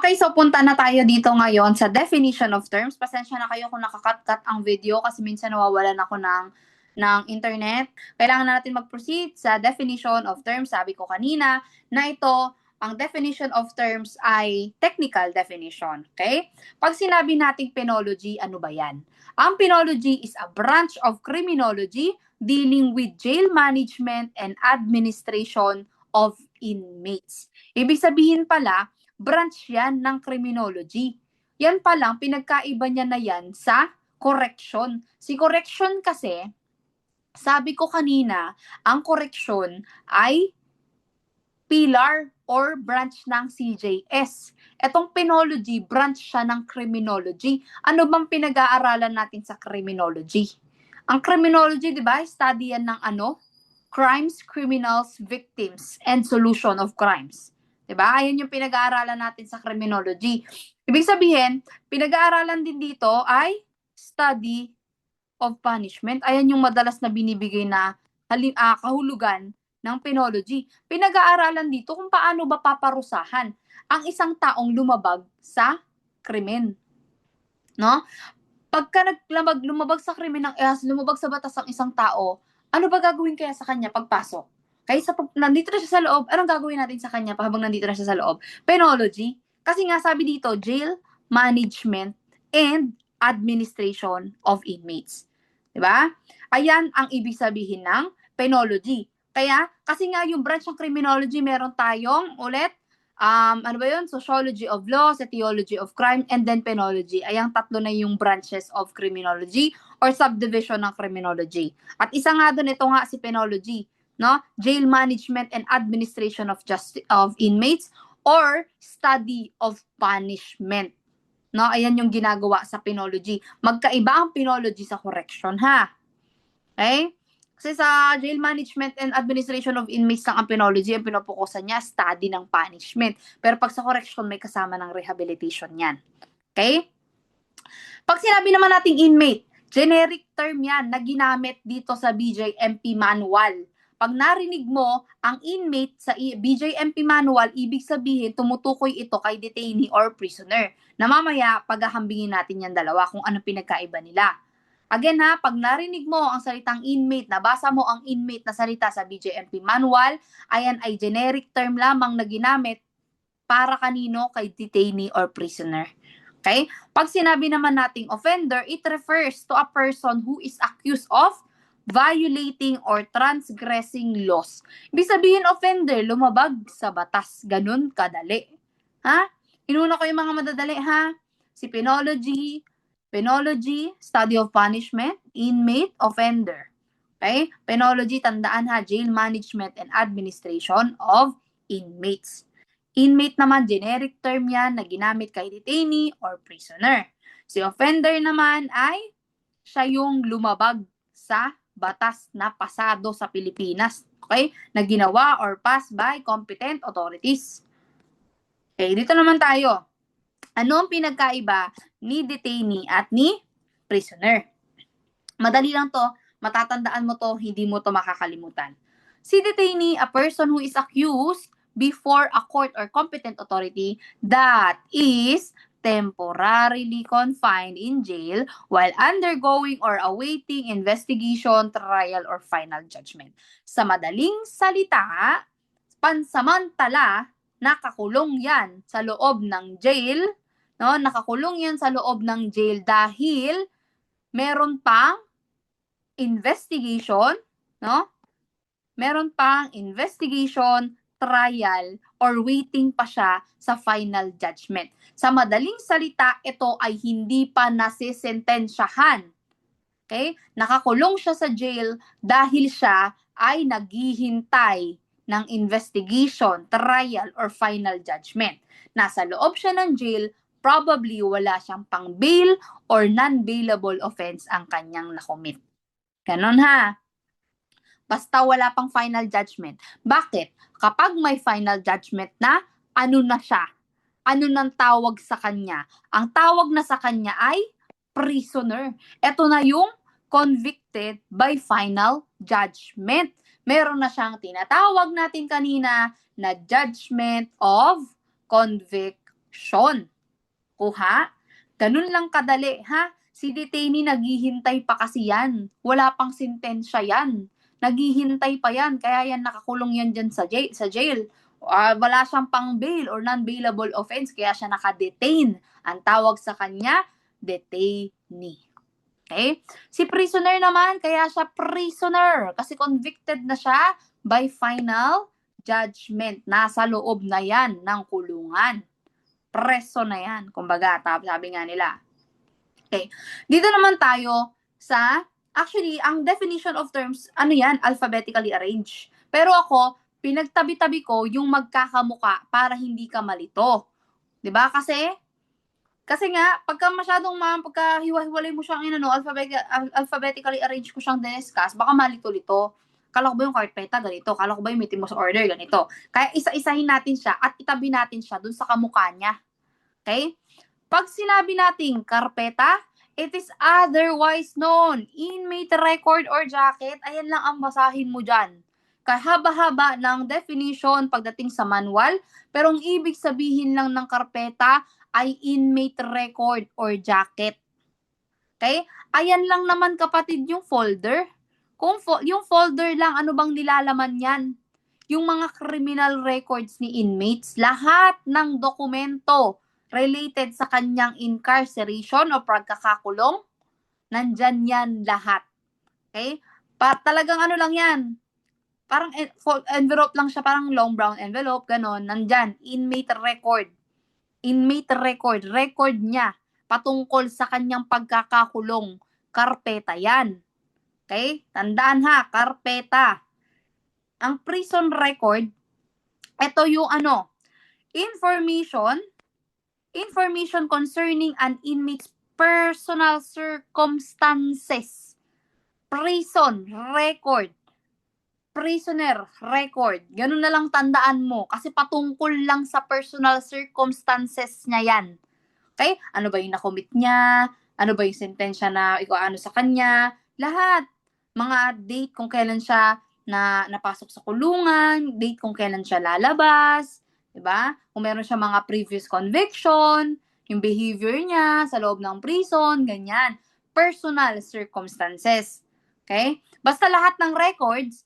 Okay, so punta na tayo dito ngayon sa definition of terms. Pasensya na kayo kung nakakat-cut ang video kasi minsan nawawalan ako ng internet. Kailangan na natin mag-proceed sa definition of terms. Sabi ko kanina na ito, ang definition of terms ay technical definition. Okay? Pag sinabi nating penology, ano ba yan? Ang penology is a branch of criminology dealing with jail management and administration of inmates. Ibig sabihin pala, branch yan ng criminology. Yan pa lang, pinagkaiba niya na yan sa correction. Si correction kasi, sabi ko kanina, ang correction ay pillar or branch ng CJS. Etong penology, branch siya ng criminology. Ano bang pinag-aaralan natin sa criminology? Ang criminology, di ba, study yan ng crimes, criminals, victims, and solution of crimes. Diba? Ayan yung pinag-aaralan natin sa criminology. Ibig sabihin, pinag-aaralan din dito ay study of punishment. Ayan yung madalas na binibigay na kahulugan ng penology. Pinag-aaralan dito kung paano ba paparusahan ang isang taong lumabag sa krimen. No? Pagka lumabag sa krimen lumabag sa batas ang isang tao, ano ba gagawin kaya sa kanya pagpasok? Kaya nandito na siya sa loob, anong gagawin natin sa kanya habang nandito na siya sa loob? Penology. Kasi nga sabi dito, jail, management, and administration of inmates. Diba? Ayan ang ibig sabihin ng penology. Kaya, kasi nga yung branch ng criminology, meron tayong sociology of laws, etiology of crime, and then penology. Ayang tatlo na yung branches of criminology or subdivision ng criminology. At isa nga doon, ito nga si penology. No? Jail management and administration of inmates or study of punishment. No? Ayan yung ginagawa sa penology. Magkaiba ang penology sa correction, ha? Okay? Kasi sa jail management and administration of inmates lang ang penology, ang pinopokusan niya, study ng punishment. Pero pag sa correction, may kasama ng rehabilitation yan. Okay? Pag sinabi naman nating inmate, generic term yan na ginamit dito sa BJMP manual. Pag narinig mo ang inmate sa BJMP manual, ibig sabihin tumutukoy ito kay detainee or prisoner. Na mamaya, paghahambingin natin yan dalawa kung ano pinagkaiba nila. Again ha, pag narinig mo ang salitang inmate, nabasa mo ang inmate na salita sa BJMP manual, ayan ay generic term lamang na ginamit para kanino, kay detainee or prisoner. Okay? Pag sinabi naman nating offender, it refers to a person who is accused of violating or transgressing laws. Ibig sabihin, offender, lumabag sa batas. Ganun kadali. Ha? Inuna ko yung mga madadali, ha? Si penology, study of punishment, inmate, offender. Okay? Penology, tandaan ha, jail management and administration of inmates. Inmate naman, generic term yan na ginamit kay detainee or prisoner. Si offender naman ay siya yung lumabag sa batas na pasado sa Pilipinas. Okay? Na ginawa or passed by competent authorities. Okay, dito naman tayo. Ano ang pinagkaiba ni detainee at ni prisoner? Madali lang to, matatandaan mo to, hindi mo to makakalimutan. Si detainee, a person who is accused before a court or competent authority that is temporarily confined in jail while undergoing or awaiting investigation, trial, or final judgment. Sa madaling salita, pansamantala, nakakulong yan sa loob ng jail, no? Nakakulong yan sa loob ng jail dahil meron pang investigation, no? Meron pang investigation, trial, or waiting pa siya sa final judgment. Sa madaling salita, ito ay hindi pa nasisentensyahan. Okay? Nakakulong siya sa jail dahil siya ay naghihintay ng investigation, trial, or final judgment. Nasa loob siya ng jail, probably wala siyang pang-bail or non-bailable offense ang kanyang nakomit. Ganon ha. Basta wala pang final judgment. Bakit? Kapag may final judgment na, ano na siya? Ano nang tawag sa kanya? Ang tawag na sa kanya ay prisoner. Ito na yung convicted by final judgment. Meron na siyang tinatawag natin kanina na judgment of convict conviction. Kuha? Ganun lang kadali, ha? Si detainee naghihintay pa kasi yan. Wala pang sentensya yan. Naghihintay pa yan, kaya yan nakakulong yan dyan sa jail. Wala siyang pang bail or non-bailable offense, kaya siya naka-detain. Ang tawag sa kanya, detainee. Okay? Si prisoner naman, kaya siya prisoner kasi convicted na siya by final judgment. Nasa loob na yan ng kulungan. Preso na yan. Kumbaga, sabi nga nila. Okay. Dito naman tayo sa, actually, ang definition of terms, ano yan? Alphabetically arranged. Pero ako, pinagtabi-tabi ko yung magkakamuka para hindi ka malito. 'Di ba? Kasi nga, pagka masyadong pagka hiwa-hiwalay mo siyang alphabetically arranged ko siyang diniscuss, baka malito-lito. Kala ko ba yung karpeta ganito? Kala ko ba yung meeting mo sa order ganito? Kaya isa-isahin natin siya at itabi natin siya dun sa kamukha niya. Okay? Pag sinabi nating karpeta, it is otherwise known. Inmate record or jacket, ayan lang ang basahin mo dyan. Kahaba-haba ng definition pagdating sa manual, pero ang ibig sabihin lang ng karpeta ay inmate record or jacket. Okay? Ayan lang naman kapatid yung folder. Kung yung folder lang, ano bang nilalaman yan? Yung mga criminal records ni inmates, lahat ng dokumento related sa kanyang incarceration o pagkakakulong, nandyan yan lahat. Okay? Talagang ano lang yan, parang envelope lang siya, parang long brown envelope, ganon, nandyan, inmate record. Inmate record, record niya patungkol sa kanyang pagkakakulong. Karpeta yan. Okay? Tandaan ha, karpeta. Ang prison record, ito yung information concerning an inmate's personal circumstances. Prison record. Prisoner record. Ganun na lang tandaan mo kasi patungkol lang sa personal circumstances niya yan. Okay? Ano ba yung nakomit niya? Ano ba yung sentensya na ano sa kanya? Lahat. Mga date kung kailan siya napasok sa kulungan, date kung kailan siya lalabas, 'di ba? Kung meron siya mga previous conviction, yung behavior niya sa loob ng prison, ganyan. Personal circumstances. Okay? Basta lahat ng records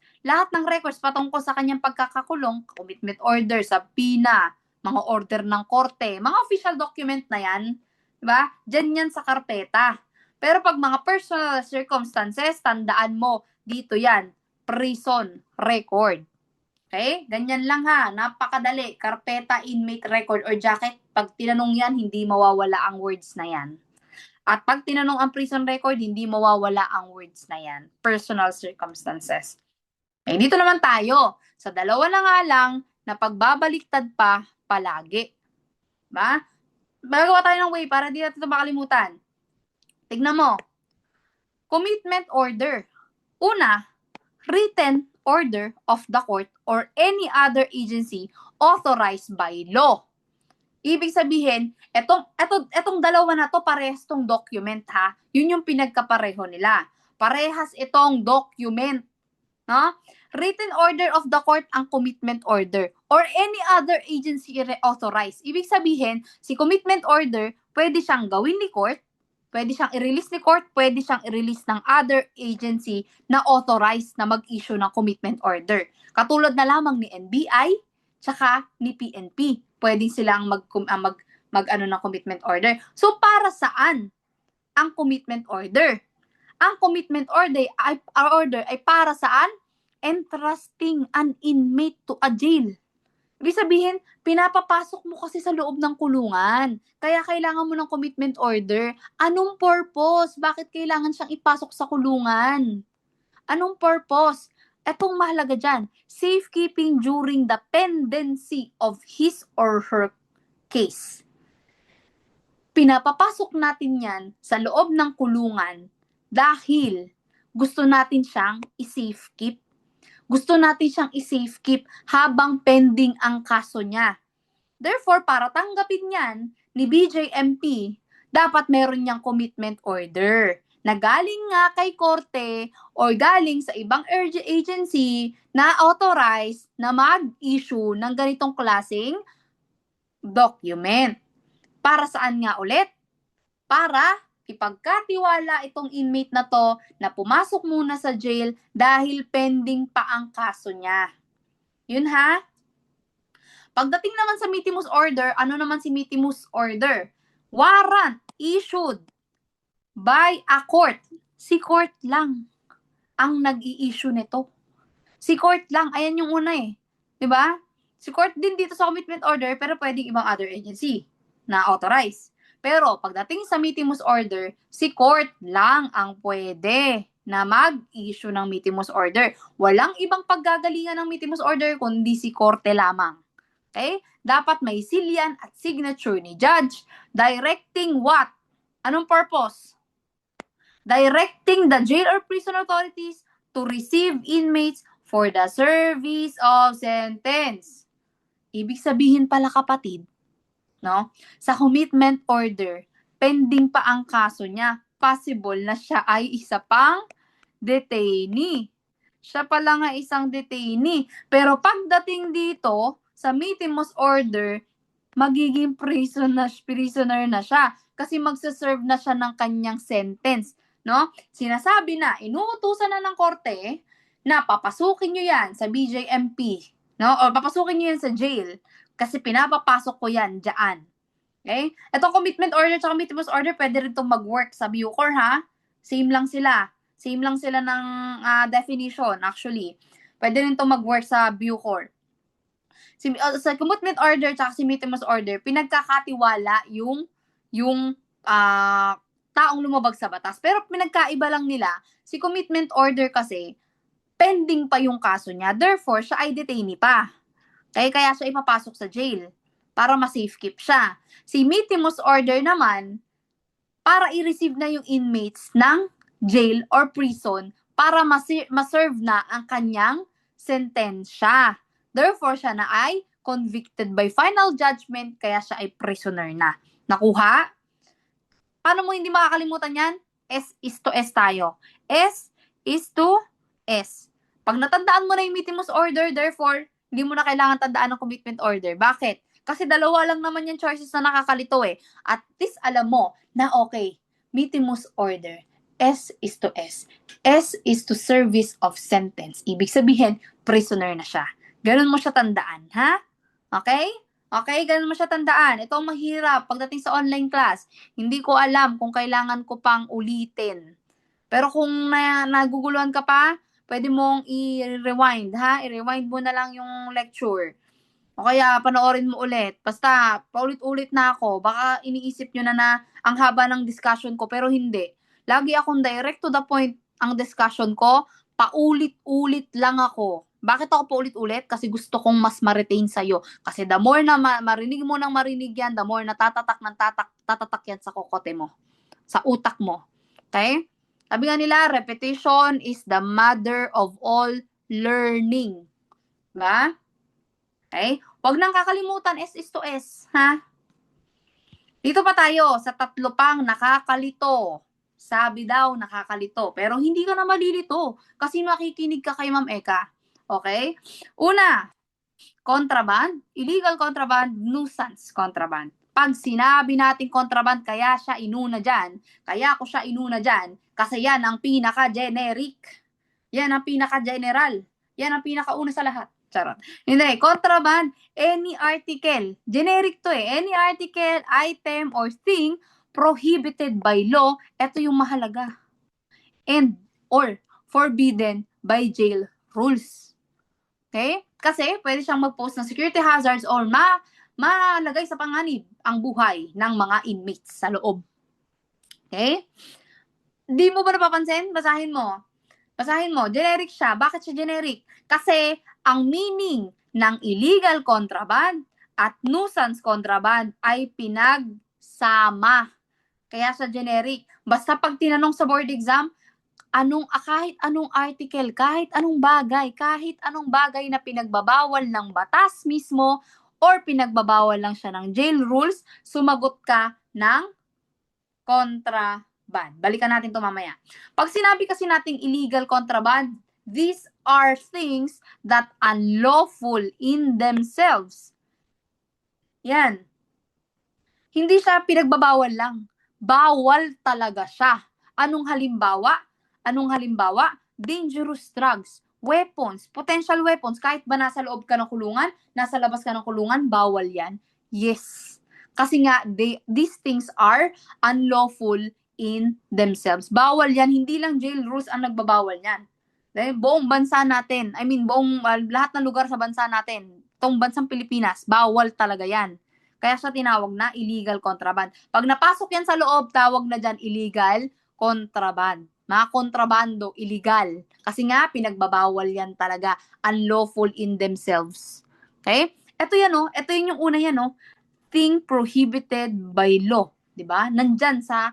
patungkol sa kanyang pagkakakulong, commitment order, subpoena, mga order ng korte, mga official document na yan, diba? Diyan yan sa karpeta. Pero pag mga personal circumstances, tandaan mo, dito yan, prison record. Okay? Ganyan lang ha, napakadali. Karpeta, inmate record, or jacket, pag tinanong yan, hindi mawawala ang words na yan. At pag tinanong ang prison record, hindi mawawala ang words na yan. Personal circumstances. Okay, dito naman tayo. Sa dalawa na nga lang, na pagbabaliktad pa palagi. Ba? Magagawa tayo ng way para di natin ito makalimutan. Tignan mo. Commitment order. Una, written order of the court or any other agency authorized by law. Ibig sabihin, etong dalawa na to, parehas tong document ha. Yun yung pinagkapareho nila. Parehas itong document. No? Written order of the court ang commitment order or any other agency authorized. Ibig sabihin, si commitment order, pwede siyang gawin ni court, pwede siyang i-release ni court, pwede siyang i-release ng other agency na authorized na mag-issue ng commitment order. Katulad na lamang ni NBI, tsaka ni PNP. Pwede silang mag ng commitment order. So, para saan ang commitment order? Ang commitment order ay para saan? Entrusting an inmate to a jail. Ibig sabihin, pinapapasok mo kasi sa loob ng kulungan. Kaya kailangan mo ng commitment order. Anong purpose? Bakit kailangan siyang ipasok sa kulungan? Anong purpose? Etong mahalaga dyan, safekeeping during the pendency of his or her case. Pinapapasok natin yan sa loob ng kulungan dahil gusto natin siyang i-safekeep. Gusto natin siyang i-safekeep habang pending ang kaso niya. Therefore, para tanggapin yan ni BJMP, dapat meron niyang commitment order na galing nga kay korte o galing sa ibang agency na authorized na mag-issue ng ganitong klaseng document. Para saan nga ulit? Para ipagkatiwala itong inmate na to na pumasok muna sa jail dahil pending pa ang kaso niya. Yun ha? Pagdating naman sa Mitimus Order, ano naman si Mitimus Order? Warrant issued by a court. Si court lang ang nag-i-issue nito. Si court lang, ayan yung una eh. 'Di ba? Si court din dito sa commitment order, pero pwedeng ibang other agency na authorize. Pero pagdating sa Mitimus Order, si court lang ang pwede na mag-issue ng Mitimus Order. Walang ibang paggagalingan ng Mitimus Order kundi si korte lamang. Okay? Dapat may silyan at signature ni judge. Directing what? Anong purpose? Directing the jail or prison authorities to receive inmates for the service of sentence. Ibig sabihin pala kapatid, no? Sa commitment order, pending pa ang kaso niya. Possible na siya ay isa pang detainee. Siya pala nga isang detainee. Pero pagdating dito, sa Mitimus Order, magiging prisoner na siya. Kasi magsaserve na siya ng kanyang sentence. No? Sinasabi na, inuutusan na ng korte na papasukin nyo yan sa BJMP. No? O papasukin nyo yan sa jail. Kasi pinapapasok ko yan dyan. Okay? Itong commitment order at Mitimus Order, pwede rin itong mag-work sa Bucor, ha? Same lang sila. Same lang sila ng definition, actually. Pwede rin itong mag-work sa Bucor. Sa commitment order at si Mitimus Order, pinagkakatiwala yung taong lumabag sa batas. Pero pinagkaiba lang nila, si commitment order kasi, pending pa yung kaso niya. Therefore, siya ay detainee pa. Kaya siya ipapasok sa jail para ma-safe keep siya. Si Mitimus Order naman, para i-receive na yung inmates ng jail or prison para ma-serve na ang kanyang sentensya. Therefore, siya na ay convicted by final judgment, kaya siya ay prisoner na. Nakuha? Paano mo hindi makakalimutan yan? S is to S tayo. S is to S. Pag natandaan mo na yung Mitimus Order, therefore, hindi mo na kailangan tandaan ng commitment order. Bakit? Kasi dalawa lang naman yung choices na nakakalito eh. At least alam mo na okay, Mitimus Order, S is to S. S is to service of sentence. Ibig sabihin, prisoner na siya. Ganun mo siya tandaan, ha? Okay? Okay, ganun mo siya tandaan. Ito ang mahirap pagdating sa online class. Hindi ko alam kung kailangan ko pang ulitin. Pero kung naguguluhan ka pa, pwede mong i-rewind, ha? I-rewind mo na lang yung lecture. O kaya, panoorin mo ulit. Basta, paulit-ulit na ako. Baka iniisip nyo na ang haba ng discussion ko, pero hindi. Lagi akong direct to the point ang discussion ko. Paulit-ulit lang ako. Bakit ako paulit-ulit? Kasi gusto kong mas ma-retain sa'yo. Kasi the more na marinig mo ng marinig yan, the more na tatatak yan sa kokote mo. Sa utak mo. Okay? Sabi nga nila, repetition is the mother of all learning. Diba? Okay? Huwag nang kakalimutan, S is to S. Ha? Dito pa tayo sa tatlo pang nakakalito. Sabi daw, nakakalito. Pero hindi ka na malilito kasi makikinig ka kay Ma'am Eka. Okay? Una, contraband, illegal contraband, nuisance contraband. Pag sinabi natin contraband, kaya siya inuna dyan, kaya ako siya inuna dyan, kasi yan ang pinaka-generic. Yan ang pinaka-general. Yan ang pinakauna sa lahat. Charot. Hindi, contraband, any article. Generic to eh. Any article, item, or thing prohibited by law, ito yung mahalaga. And, or, forbidden by jail rules. Okay? Kasi, pwede siyang mag-post ng security hazards or malagay sa panganib ang buhay ng mga inmates sa loob. Okay? Di mo ba napapansin? Basahin mo. Basahin mo. Generic siya. Bakit siya generic? Kasi, ang meaning ng illegal contraband at nuisance contraband ay pinagsama. Kaya siya generic. Basta pag tinanong sa board exam, kahit anong article, kahit anong bagay na pinagbabawal ng batas mismo or pinagbabawal lang siya ng jail rules, sumagot ka ng contraband. Balikan natin ito mamaya. Pag sinabi kasi nating illegal contraband, these are things that unlawful in themselves. Yan. Hindi siya pinagbabawal lang. Bawal talaga siya. Anong halimbawa? Anong halimbawa? Dangerous drugs, weapons, potential weapons, kahit ba nasa loob ka ng kulungan, nasa labas ka ng kulungan, bawal yan. Yes. Kasi nga, these things are unlawful in themselves. Bawal yan. Hindi lang jail rules ang nagbabawal yan. Buong bansa natin, I mean, buong lahat ng lugar sa bansa natin, itong bansang Pilipinas, bawal talaga yan. Kaya siya tinawag na illegal contraband. Pag napasok yan sa loob, tawag na dyan illegal contraband. Mga kontrabando, illegal. Kasi nga, pinagbabawal yan talaga. Unlawful in themselves. Okay? Ito yan, oh. Ito yun yung una yan, oh. Thing prohibited by law. Diba? Nandyan sa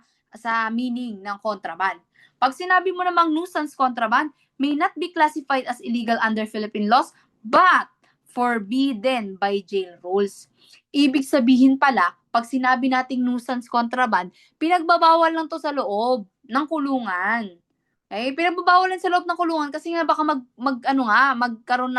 meaning ng contraband. Pag sinabi mo namang nuisance contraband, may not be classified as illegal under Philippine laws, but forbidden by jail rules. Ibig sabihin pala, pag sinabi nating nuisance contraband, pinagbabawal lang to sa loob ng kulungan. Okay? Pinagbabawal lang sa loob ng kulungan kasi nga baka magkaroon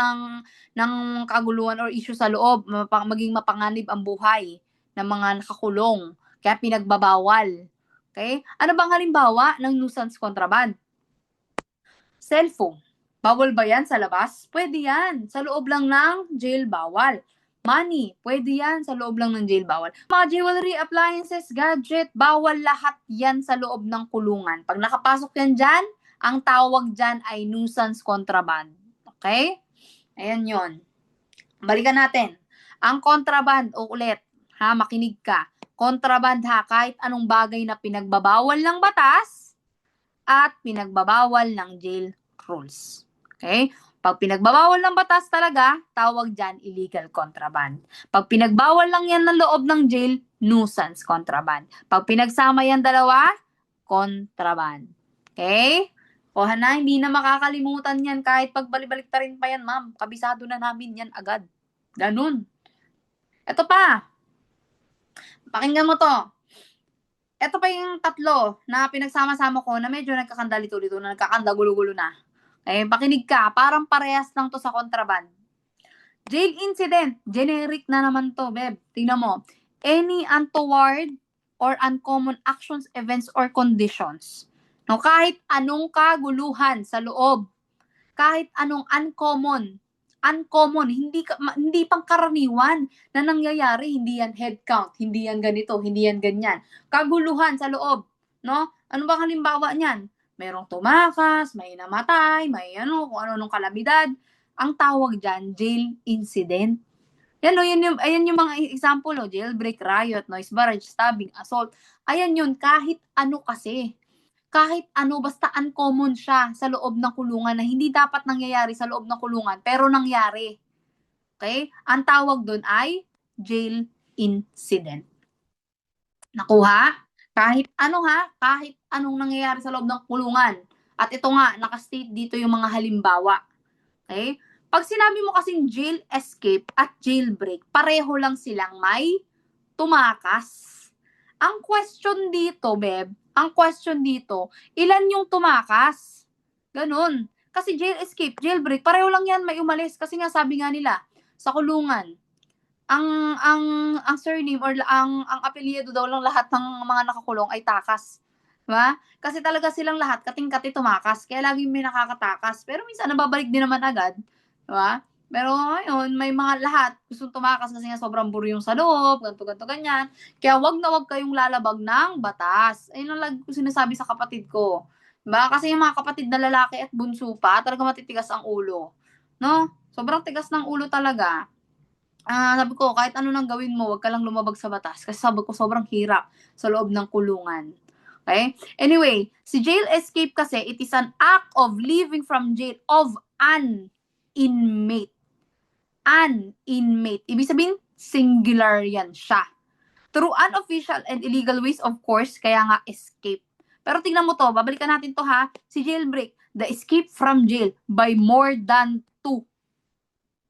ng kaguluhan or issue sa loob, maging mapanganib ang buhay ng mga nakakulong. Kaya pinagbabawal. Okay? Ano bang halimbawa ng nuisance contraband? Cellphone. Bawal ba yan sa labas? Pwede yan. Sa loob lang ng jail, bawal. Money, pwede yan. Sa loob lang ng jail, bawal. Mga jewelry, appliances, gadget, bawal lahat yan sa loob ng kulungan. Pag nakapasok yan dyan, ang tawag dyan ay nuisance contraband. Okay? Ayan yon. Balikan natin. Ang contraband, o ulit, ha, makinig ka. Contraband ha, kahit anong bagay na pinagbabawal ng batas at pinagbabawal ng jail rules. Okay? Pag pinagbabawal ng batas talaga, tawag dyan illegal contraband. Pag pinagbawal lang yan ng loob ng jail, nuisance contraband. Pag pinagsama yan dalawa, contraband. Okay? O na, hindi na makakalimutan yan kahit pagbalik-balik ta rin pa yan, ma'am. Kabisado na namin yan agad. Ganun. Ito pa. Pakinggan mo to. Ito pa yung tatlo na pinagsama-sama ko na medyo nagkakandalito-lito na nagkakandagulo-gulo na. Okay, pakinig ka. Parang parehas lang to sa contraband. Jail incident. Generic na naman to, beb. Tingnan mo. Any untoward or uncommon actions, events, or conditions. No, kahit anong kaguluhan sa loob. Kahit anong uncommon, hindi pangkaraniwan na nangyayari, hindi yan head count, hindi yan ganito, hindi yan ganyan. Kaguluhan sa loob, no? Ano bang halimbawa niyan? Merong tumakas, may namatay, may kung ano nung kalamidad. Ang tawag diyan, jail incident. Yan ayan yung mga example, jailbreak, riot, noise barrage, stabbing, assault. Ayan yun, kahit ano kasi. Kahit ano, basta uncommon siya sa loob ng kulungan na hindi dapat nangyayari sa loob ng kulungan, pero nangyari. Okay? Ang tawag doon ay jail incident. Nakuha? Kahit anong nangyayari sa loob ng kulungan. At ito nga, nakastate dito yung mga halimbawa. Okay? Pag sinabi mo kasing jail escape at jailbreak, pareho lang silang may tumakas. Ang question dito, ilan yung tumakas? Ganun. Kasi jail escape, jailbreak, pareho lang yan may umalis. Kasi nga sabi nga nila, sa kulungan, ang surname or ang apelyido daw lang lahat ng mga nakakulong ay takas. Diba? Kasi talaga silang lahat kating-kati tumakas. Kaya laging may nakakatakas. Pero minsan nababalik din naman agad. Diba? Pero ngayon, may mga lahat gustong tumakas kasi nga sobrang buryong sa loob, ganto ganyan. Kaya wag na wag kayong lalabag ng batas. Ayun ang lagi ko sinasabi sa kapatid ko. Diba? Kasi yung mga kapatid na lalaki at bunso pa, talaga matitigas ang ulo. No? Sobrang tigas ng ulo talaga. Sabi ko, kahit ano nang gawin mo, wag ka lang lumabag sa batas. Kasi sabi ko, sobrang hirap sa loob ng kulungan. Okay? Anyway, si jail escape kasi, it is an act of leaving from jail of an inmate. An inmate. Ibig sabihin, singular yan siya. Through unofficial and illegal ways, of course, kaya nga escape. Pero tingnan mo to, babalikan natin to ha. Si jailbreak, the escape from jail by more than 2.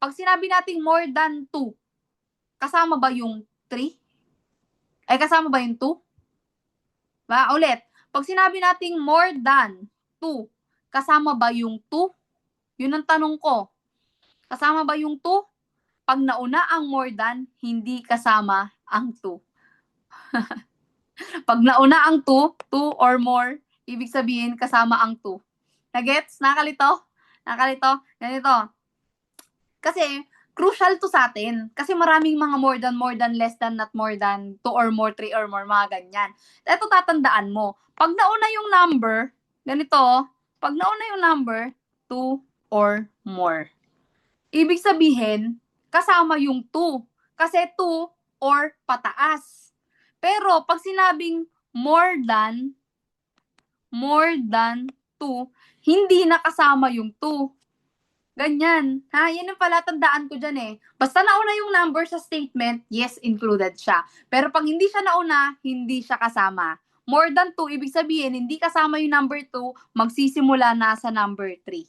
Pag sinabi nating more than 2, kasama ba yung 3? Ay, kasama ba yung 2? Ba, ulit. Pag sinabi nating more than 2, kasama ba yung 2? Yun ang tanong ko. Kasama ba yung 2? Pag nauna ang more than, hindi kasama ang 2. Pag nauna ang two or more, ibig sabihin kasama ang two. Nagets? Nakalito? Ganito. Kasi, crucial to sa atin. Kasi maraming mga more than, less than, not more than, 2 or more, 3 or more, mga ganyan. Ito tatandaan mo. Pag nauna yung number, ganito, pag nauna yung number, 2 or more. Ibig sabihin, kasama yung 2. Kasi 2 or pataas. Pero, pag sinabing more than 2, hindi nakasama yung 2. Ganyan. Ha? Yan yung pala tandaan ko dyan eh. Basta nauna yung number sa statement, yes, included siya. Pero pag hindi siya nauna, hindi siya kasama. More than 2, ibig sabihin, hindi kasama yung number 2, magsisimula na sa number 3.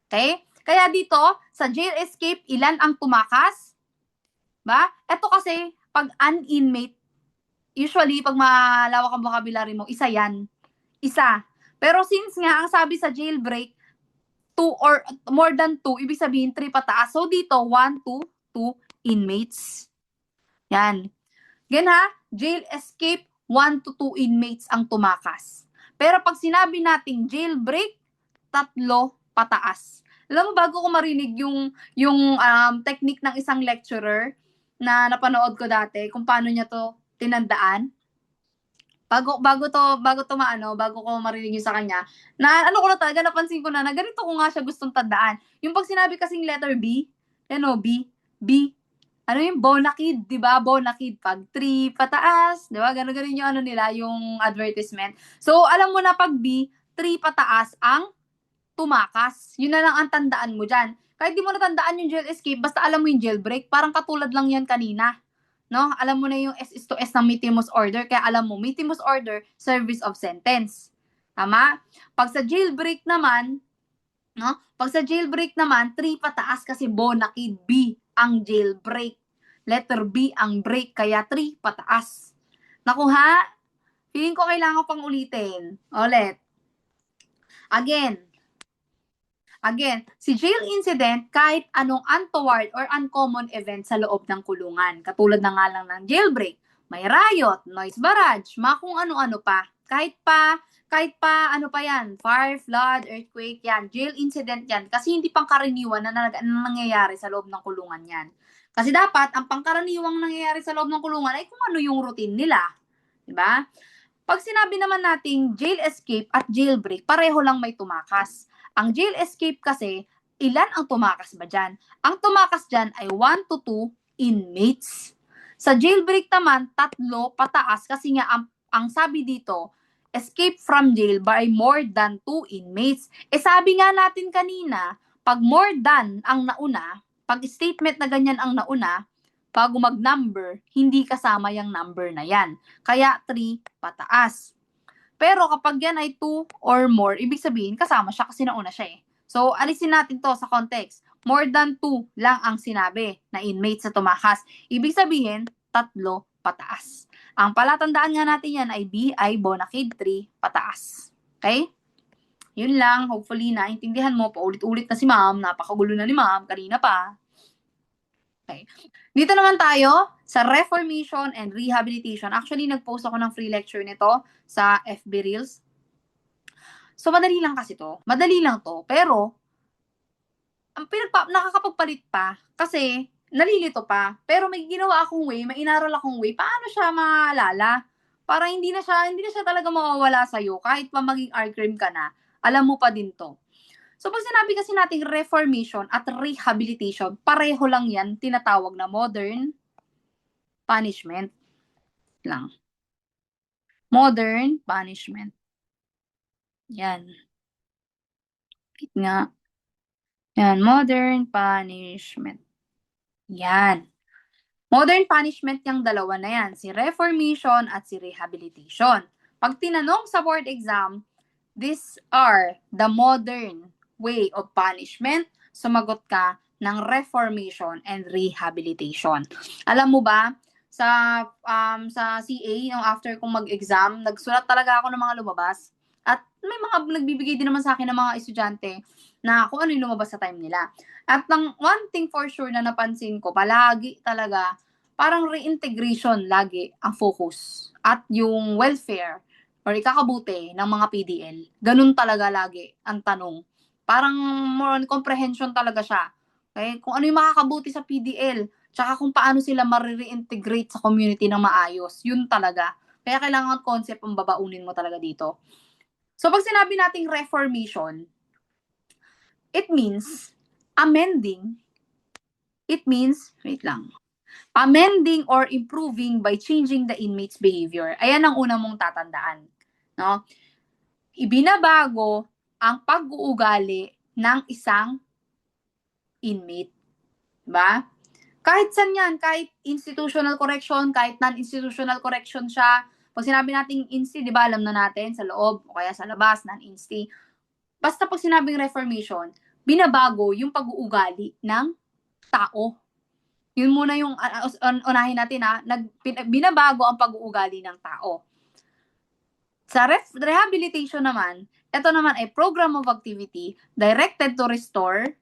Okay? Kaya dito, sa jail escape, ilan ang tumakas? Ba? Ito kasi, pag an inmate, usually, pag malawak ang vocabulary mo, isa yan. Isa. Pero since nga, ang sabi sa jailbreak, 2 or more than 2, ibig sabihin 3 pataas. So dito, 1 to 2 inmates. Yan. Gan ha, jail escape, 1 to 2 inmates ang tumakas. Pero pag sinabi nating jailbreak, 3 pataas. Alam mo, bago ko marinig yung technique ng isang lecturer na napanood ko dati, kung paano niya to tinandaan, bago ko marinig yun sa kanya, na ano ko na talaga, napansin ko na ganito ko nga siya gustong tandaan. Yung pag sinabi kasing letter B, B, ano yung bonakid, di ba? Bonakid, pag 3 pataas, di ba? Ganun yung ano nila, yung advertisement. So, alam mo na pag B, 3 pataas ang tumakas. Yun na lang ang tandaan mo dyan. Kahit di mo natandaan yung jail escape, basta alam mo yung jailbreak, parang katulad lang yan kanina. No? Alam mo na yung S is to S ng Mitimus order, kaya alam mo, Mitimus order, service of sentence. Tama? Pag sa jailbreak naman, 3 pataas kasi bonakid, B ang jailbreak. Letter B ang break, kaya 3 pataas. Naku ha? Feeling ko kailangan pang ulitin. Ulit. Again, si jail incident, kahit anong untoward or uncommon event sa loob ng kulungan. Katulad na nga lang ng jailbreak, may riot, noise barrage, mga kung ano-ano pa. Kahit pa ano pa yan, fire, flood, earthquake, yan, jail incident yan. Kasi hindi pangkaraniwan na nangyayari sa loob ng kulungan yan. Kasi dapat, ang pangkaraniwang nangyayari sa loob ng kulungan ay kung ano yung routine nila. Diba? Pag sinabi naman nating jail escape at jailbreak, pareho lang may tumakas. Ang jail escape kasi, ilan ang tumakas ba dyan? Ang tumakas dyan ay 1 to 2 inmates. Sa jailbreak naman, 3 pataas kasi nga ang sabi dito, escape from jail by more than 2 inmates. Sabi nga natin kanina, pag more than ang nauna, pag statement na ganyan ang nauna, bago mag-number, hindi kasama yung number na yan. Kaya 3 pataas. Pero kapag yan ay 2 or more, ibig sabihin, kasama siya kasi nauna siya eh. So, alisin natin to sa context. More than 2 lang ang sinabi na inmates sa tumakas. Ibig sabihin, 3 pataas. Ang palatandaan nga natin yan ay B ay bonakid 3 pataas. Okay? Yun lang. Hopefully, naintindihan mo. Paulit-ulit na si ma'am. Napakagulo na ni ma'am. Kanina pa. Okay. Dito naman tayo sa reformation and rehabilitation. Actually, nag-post ako ng free lecture nito sa FB Reels. So, madali lang kasi to. Madali lang to. Pero, nakakapagpalit pa kasi nalilito pa. Pero may ginawa akong way, may inaral akong way, paano siya maalala? Para hindi na siya talaga mawawala sa'yo. Kahit pa maging R-cream ka na, alam mo pa din to. So, pag sinabi kasi nating reformation at rehabilitation, pareho lang yan, tinatawag na modern punishment lang. Modern punishment. Yan. Wait nga. Yan, modern punishment. Yan. Modern punishment yung dalawa na yan, si reformation at si rehabilitation. Pag tinanong sa board exam, these are the modern way of punishment, sumagot ka ng reformation and rehabilitation. Alam mo ba, sa CA, nung after kong mag-exam, nagsulat talaga ako ng mga lumabas. At may mga nagbibigay din naman sa akin ng mga estudyante na kung ano yung lumabas sa time nila. At one thing for sure na napansin ko, palagi talaga, parang reintegration lagi ang focus at yung welfare or ikakabuti ng mga PDL. Ganun talaga lagi ang tanong. Parang more on comprehension talaga siya. Okay? Kung ano yung makakabuti sa PDL, tsaka kung paano sila ma-reintegrate sa community ng maayos. Yun talaga. Kaya kailangan concept ang babaunin mo talaga dito. So, pag sinabi nating reformation, it means amending. It means, wait lang, amending or improving by changing the inmate's behavior. Ayan ang una mong tatandaan. No? Ibinabago ang pag-uugali ng isang inmate. Diba? Kahit saan yan, kahit institutional correction, kahit non-institutional correction siya. Pag sinabi nating insti, di ba, alam na natin sa loob o kaya sa labas, non-insti. Basta pag sinabing reformation, binabago yung pag-uugali ng tao. Yun muna yung unahin natin binabago ang pag-uugali ng tao. Sa rehabilitation naman, ito naman ay program of activity directed to restore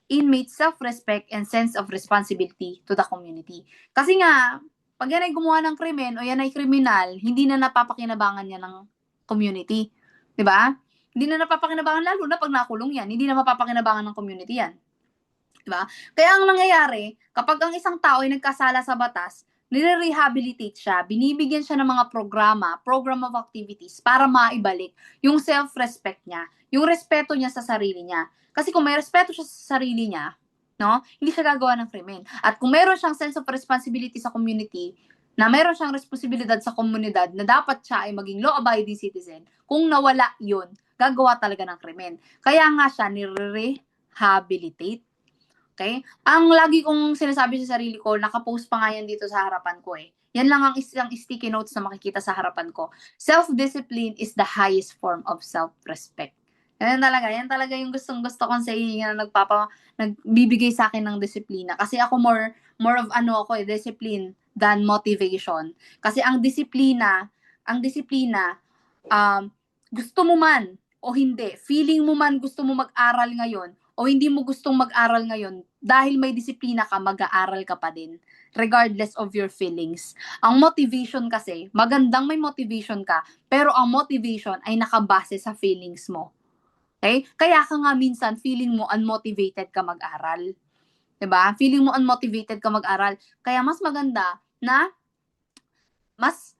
inmates' self-respect and sense of responsibility to the community. Kasi nga, pag yan ay gumawa ng krimen o yan ay kriminal, hindi na napapakinabangan yan ng community. Diba? Hindi na napapakinabangan, lalo na pag nakulong yan, hindi na mapapakinabangan ng community yan. Diba? Kaya ang nangyayari, kapag ang isang tao ay nagkasala sa batas, nire-rehabilitate siya, binibigyan siya ng mga program of activities para maibalik yung self-respect niya, yung respeto niya sa sarili niya. Kasi kung may respeto siya sa sarili niya, no, hindi siya gagawa ng krimen. At kung meron siyang sense of responsibility sa community, na meron siyang responsibilidad sa komunidad na dapat siya ay maging law-abiding citizen, kung nawala yun, gagawa talaga ng krimen. Kaya nga siya nire-rehabilitate. Okay? Ang lagi kong sinasabi sa sarili ko, nakapost pa nga yan dito sa harapan ko eh. Yan lang ang isang sticky notes na makikita sa harapan ko. Self-discipline is the highest form of self-respect. Yan talaga yung gustong-gusto kong saying na nagbibigay sa akin ng disiplina. Kasi ako more of discipline than motivation. Kasi ang disiplina, gusto mo man o hindi, feeling mo man gusto mo mag-aral ngayon, o hindi mo gustong mag-aral ngayon, dahil may disiplina ka, mag-aaral ka pa din, regardless of your feelings. Ang motivation kasi, magandang may motivation ka, pero ang motivation ay nakabase sa feelings mo. Okay? Kaya ka nga minsan, feeling mo unmotivated ka mag-aral. Diba? Feeling mo unmotivated ka mag-aral. Kaya mas maganda na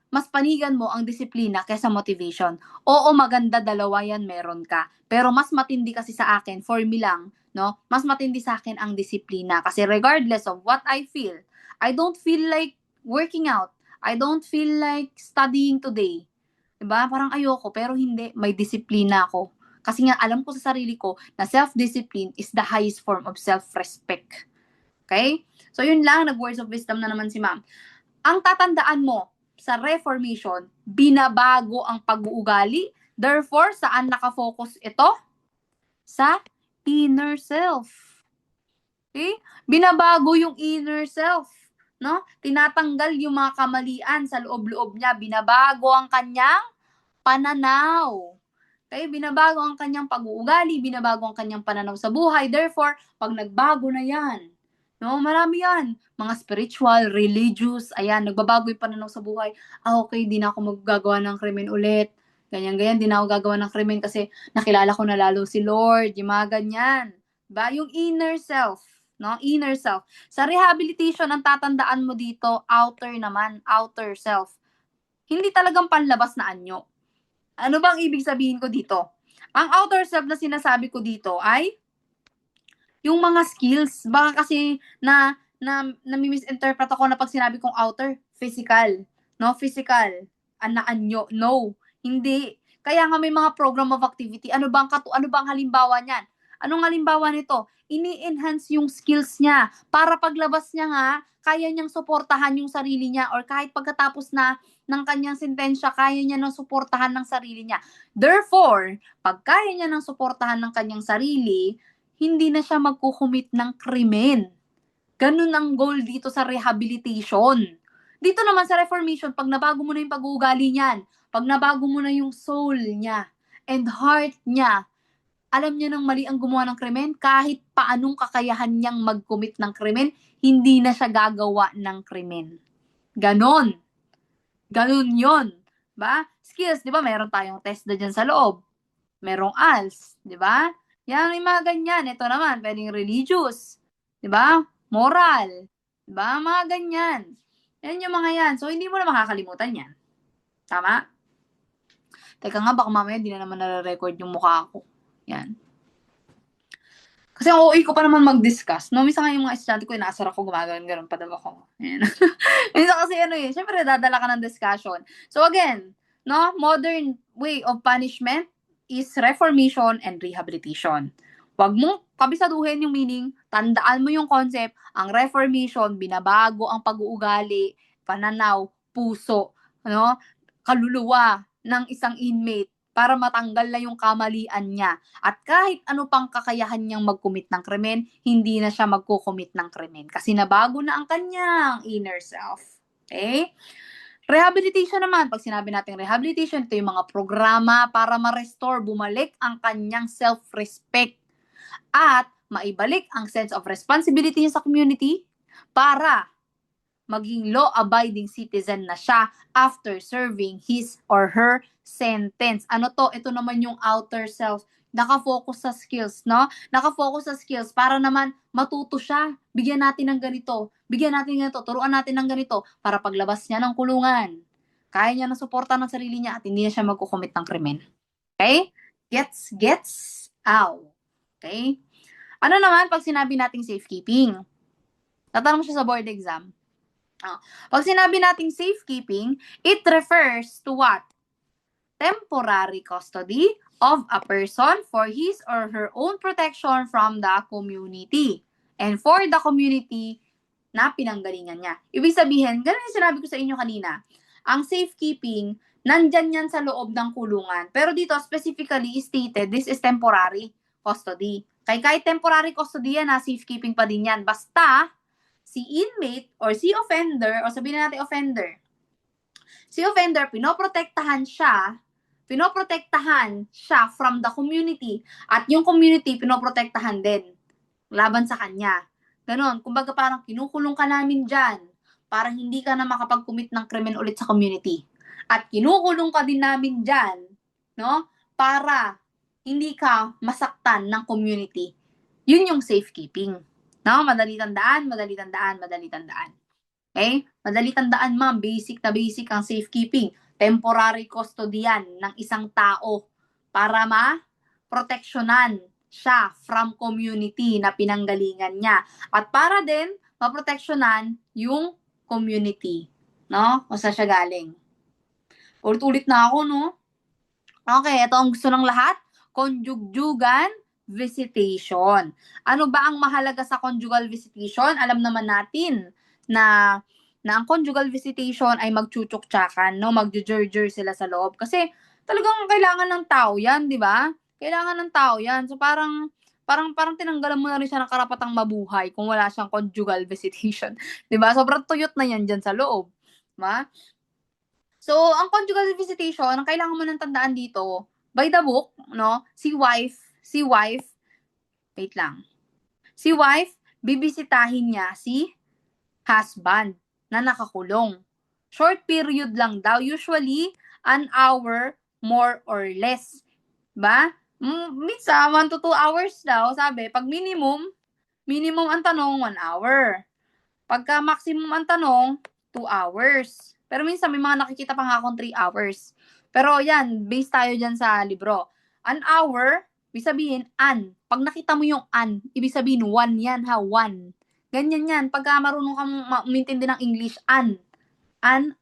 mas panigan mo ang disiplina kaysa motivation. Oo, maganda, dalawa yan, meron ka. Pero mas matindi kasi sa akin, for me lang, no? Mas matindi sa akin ang disiplina. Kasi regardless of what I feel, I don't feel like working out. I don't feel like studying today. Diba? Parang ayoko, pero hindi, may disiplina ako. Kasi nga, alam ko sa sarili ko na self-discipline is the highest form of self-respect. Okay? So, yun lang, nag-words of wisdom na naman si ma'am. Ang tatandaan mo, sa reformation, binabago ang pag-uugali. Therefore, saan nakafocus ito? Sa inner self. Okay? Binabago yung inner self. No? Tinatanggal yung mga kamalian sa loob-loob niya. Binabago ang kanyang pananaw. Okay? Binabago ang kanyang pag-uugali, binabago ang kanyang pananaw sa buhay. Therefore, pag nagbago na yan, no, marami yan. Mga spiritual, religious, ayan, nagbabago yung pananaw sa buhay. Okay, di na ako magagawa ng krimen ulit. Ganyan, di na ako gagawa ng krimen kasi nakilala ko na lalo si Lord, yung mga ganyan. Diba? Yung inner self, no? Inner self. Sa rehabilitation, ang tatandaan mo dito, outer naman, outer self. Hindi talagang panlabas na anyo. Ano bang ibig sabihin ko dito? Ang outer self na sinasabi ko dito ay yung mga skills. Baka kasi nami-misinterpret ako na pag sinabi kong outer, physical. No, physical. Anyo. No, hindi. Kaya nga may mga program of activity. Ano bang halimbawa niyan? Anong halimbawa nito? Ini-enhance yung skills niya para paglabas niya nga, kaya niyang suportahan yung sarili niya or kahit pagkatapos na ng kanyang sentensya, kaya niya nang suportahan ng sarili niya. Therefore, pag kaya niya nang suportahan ng kanyang sarili, hindi na siya magkukumit ng krimen. Ganun ang goal dito sa rehabilitation. Dito naman sa reformation, pag nabago mo na yung pag-uugali niyan, pag nabago mo na yung soul niya and heart niya, alam niya nang mali ang gumawa ng krimen, kahit paanong kakayahan niyang mag-commit ng krimen, hindi na siya gagawa ng krimen. Ganon. Ganon yun. Ba? Skills, di ba? Meron tayong test na dyan sa loob. Merong ALS, di ba? Yan yung mga ganyan. Ito naman, pwedeng religious. Di ba? Moral. Di ba? Mga ganyan. Yan yung mga yan. So, hindi mo na makakalimutan yan. Tama? Teka nga, baka mamaya di na naman nare-record yung mukha ko. Yan. Kasi ang OA ko pa naman mag-discuss. No, minsan nga yung mga estudyante ko, inaasar ako, gumagano'n pa daw ako. Yan. Minsan kasi syempre dadala ka ng discussion. So again, no, modern way of punishment is reformation and rehabilitation. Huwag mong kabisaduhin yung meaning, tandaan mo yung concept, ang reformation, binabago ang pag-uugali, pananaw, puso, kaluluwa ng isang inmate para matanggal na yung kamalian niya. At kahit ano pang kakayahan niyang mag-commit ng krimen, hindi na siya magko-commit ng krimen kasi nabago na ang kanyang inner self. Okay? Rehabilitation naman, pag sinabi natin rehabilitation, ito yung mga programa para ma-restore, bumalik ang kanyang self-respect at maibalik ang sense of responsibility niya sa community para maging law-abiding citizen na siya after serving his or her sentence. Ano to? Ito naman yung outer self. Nakafocus sa skills, no? Nakafocus sa skills para naman matuto siya. Bigyan natin ng ganito. Bigyan natin ng ganito. Turuan natin ng ganito para paglabas niya ng kulungan, kaya niya na suporta ng sarili niya at hindi na siya magkukomit ng krimen. Okay? Gets out. Okay? Ano naman pag sinabi nating safekeeping? Tatanong siya sa board exam. Pag sinabi nating safekeeping, it refers to what? Temporary custody of a person for his or her own protection from the community and for the community na pinanggalingan niya. Ibig sabihin, ganun yung sinabi ko sa inyo kanina. Ang safekeeping, nandyan yan sa loob ng kulungan. Pero dito, specifically stated, this is temporary custody. Kahit temporary custody yan, safekeeping pa din yan. Basta, si inmate or si offender, o sabihin natin offender, si offender, pinoprotektahan siya from the community at yung community pinoprotektahan din laban sa kanya. Ganon. Kumbaga parang kinukulong ka namin dyan para hindi ka na makapag-commit ng krimen ulit sa community. At kinukulong ka din namin dyan, no? Para hindi ka masaktan ng community. Yun yung safekeeping. No? Madali tandaan. Okay? Madali tandaan, ma'am. Basic na basic ang safekeeping. Temporary custodian ng isang tao para ma-proteksyonan siya from community na pinanggalingan niya. At para din maproteksyonan yung community, no? Kung saan siya galing. Ulit-ulit na ako, no? Okay, ito ang gusto ng lahat. Conjugal visitation. Ano ba ang mahalaga sa conjugal visitation? Alam naman natin na ang conjugal visitation ay magchuchuk-tsakan, no? Magjujerjer sila sa loob. Kasi talagang kailangan ng tao yan, di ba? Kailangan ng tao yan. So parang tinanggalan mo na rin siya ng karapatang mabuhay kung wala siyang conjugal visitation. Di ba? Sobrang tuyot na yan dyan sa loob. Diba? So, ang conjugal visitation, ang kailangan mo nang tandaan dito, by the book, no? Si wife, wait lang. Si wife, bibisitahin niya si husband na nakakulong. Short period lang daw, usually an hour more or less. Ba? Minsan 1 to 2 hours daw, sabi. Pag minimum ang tanong 1 hour. Pagka maximum ang tanong 2 hours. Pero minsan may mga nakikita pa nga akong 3 hours. Pero yan, based tayo dyan sa libro. An hour, ibig sabihin, an. Pag nakita mo yung an, ibig sabihin 1 yan ha, 1. Ganyan yan. Pagka marunong kang umintindi ng English, an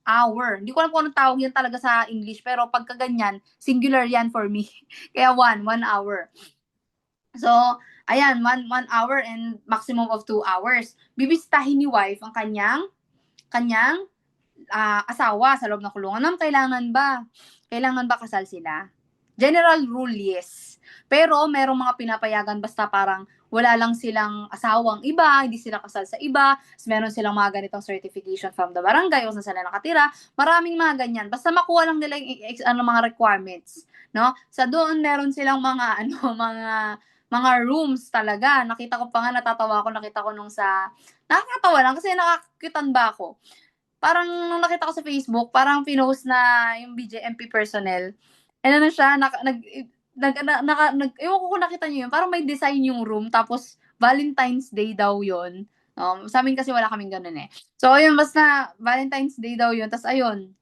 hour. Hindi ko alam kung anong tawag yan talaga sa English, pero pagka ganyan, singular yan for me. Kaya 1 hour. So, ayan, 1 hour and maximum of 2 hours. Bibisitahin ni wife ang kanyang asawa sa loob ng kulungan. Ma'am, kailangan ba kasal sila? General rule, yes. Pero merong mga pinapayagan basta parang wala lang silang asawang iba, hindi sila kasal sa iba, meron silang mga ganitong certification from the barangay o saan sila nakatira, maraming mga ganyan. Basta makuha lang nila yung mga requirements, no? Sa doon meron silang mga mga rooms talaga. Nakita ko pa nga, natatawa ako, nakita ko nung sa nakakatawa lang kasi nakakitan ba ako. parang nung nakita ko sa Facebook, parang pinost na yung BJMP personnel, ano siya, ewan ko kung nakita niyo yun, parang may design yung room, tapos Valentine's Day daw yun. Sa'min kasi wala kaming gano'n, eh. So ayun, basta Valentine's Day daw yun, ta's ayun,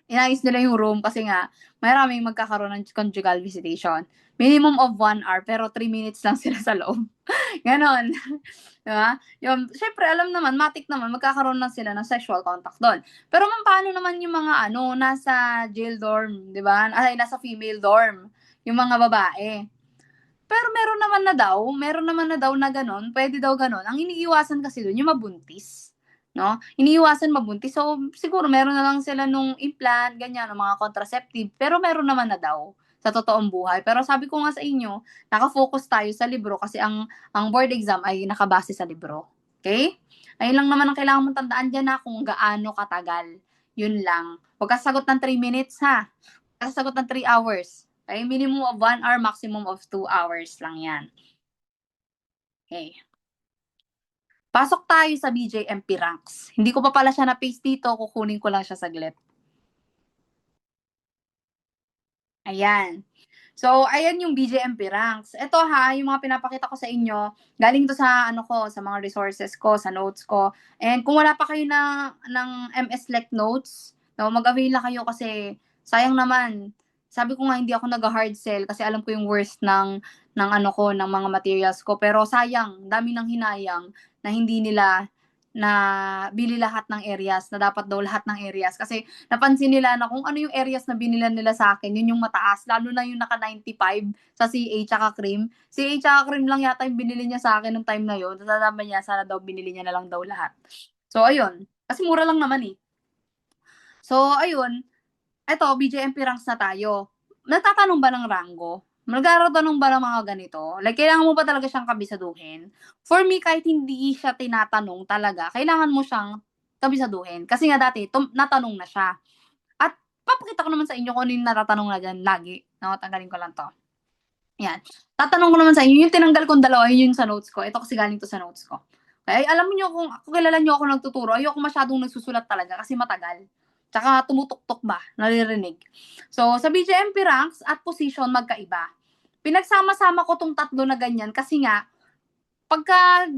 inayos nila yung room kasi nga maraming magkakaroon ng conjugal visitation. Minimum of 1 hour, pero 3 minutes lang sila sa loob. Gano'n. 'Di ba? Yun, siyempre alam naman, matik naman magkakaroon lang sila ng sexual contact do'n. Pero paano naman yung mga ano, nasa jail dorm, 'di ba? Ay, nasa female dorm, yung mga babae. Pero meron naman na daw na gano'n, puwede daw gano'n. Ang iniiwasan kasi do'n yung mabuntis, 'no? Iniiwasan mabuntis. So, siguro meron na lang sila nung implant, ganyan, o mga contraceptive, pero meron naman na daw sa totoong buhay. Pero sabi ko nga sa inyo, naka-focus tayo sa libro kasi ang board exam ay nakabase sa libro, okey? Ayun lang naman ang kailangan mong tandaan diyan, na kung gaano katagal, yun lang. Huwag ka sasagot ng 3 minutes, ha? Huwag ka sasagot ng 3 hours. Okay, minimum of 1 hour, maximum of 2 hours lang yan. Okay. Pasok tayo sa BJMP ranks. Hindi ko pa pala siya na-paste dito, kukunin ko lang siya saglit. Ayan. So, ayan yung BJMP ranks. Ito ha, yung mga pinapakita ko sa inyo, galing to sa ano ko, sa mga resources ko, sa notes ko. And kung wala pa kayo ng MS Lect notes, no, mag-avail na kayo kasi sayang naman. Sabi ko nga hindi ako nag-hard sell kasi alam ko yung worth ng ano ko, ng mga materials ko. Pero sayang, dami ng hinayang na hindi nila na bili lahat ng areas, na dapat daw lahat ng areas. Kasi napansin nila na kung ano yung areas na binilan nila sa akin, yun yung mataas, lalo na yung naka 95 sa CA tsaka cream. CA tsaka cream lang yata yung binili niya sa akin nung time na yun. Tapos sabi niya, sana daw binili niya na lang daw lahat. So, ayun. Kasi mura lang naman eh. So, ayun. Eto, BJMP ranks na tayo. Nagtatanong ba ng ranggo? Nagtatanong ba ng mga ganito? Like, kailangan mo ba talaga siyang kabisaduhin? For me, kahit hindi siya tinatanong talaga, kailangan mo siyang kabisaduhin. Kasi nga dati, natanong na siya. At papakita ko naman sa inyo kung ano yung natatanong na diyan lagi. No, tanggalin ko lang 'to. Yan. Tatanong ko naman sa inyo, yung tinanggal kong dalawa, yun yung sa notes ko. Ito kasi galing 'to sa notes ko. Kaya alam niyo kung kilala niyo ako nagtuturo, ayoko masyadong nagsusulat talaga kasi matagal. Tsaka tumutuktok ba, naririnig. So, sa BJMP ranks at position magkaiba. Pinagsama-sama ko 'tong tatlo na ganyan kasi nga pagka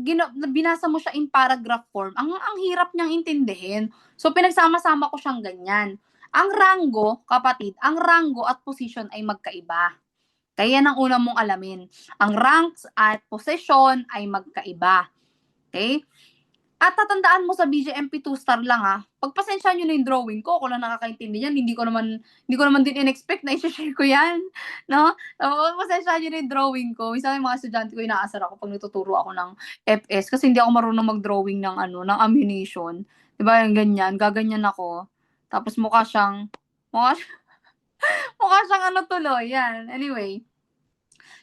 binasa mo siya in paragraph form, ang hirap niyang intindihin. So, pinagsama-sama ko siyang ganyan. Ang ranggo, kapatid, ang ranggo at position ay magkaiba. Kaya yan ang una mong alamin. Ang ranks at position ay magkaiba. Okay? At tatandaan mo sa BJMP 2-star lang pagpasensyahan niyo na yung drawing ko, ako lang nakakaintindi niyan, hindi ko naman din in-expect na i-she-share ko yan, 'no? Pagpasensyahan niyo na yung drawing ko. Minsan yung mga estudyante ko inaasar ako 'pag nagtuturo ako ng FS kasi hindi ako marunong mag-drawing ng ano, ng ammunition. 'Di ba yung ganyan, gaganyan ako, tapos mukha mukha siyang ano tuloy, yan. Anyway,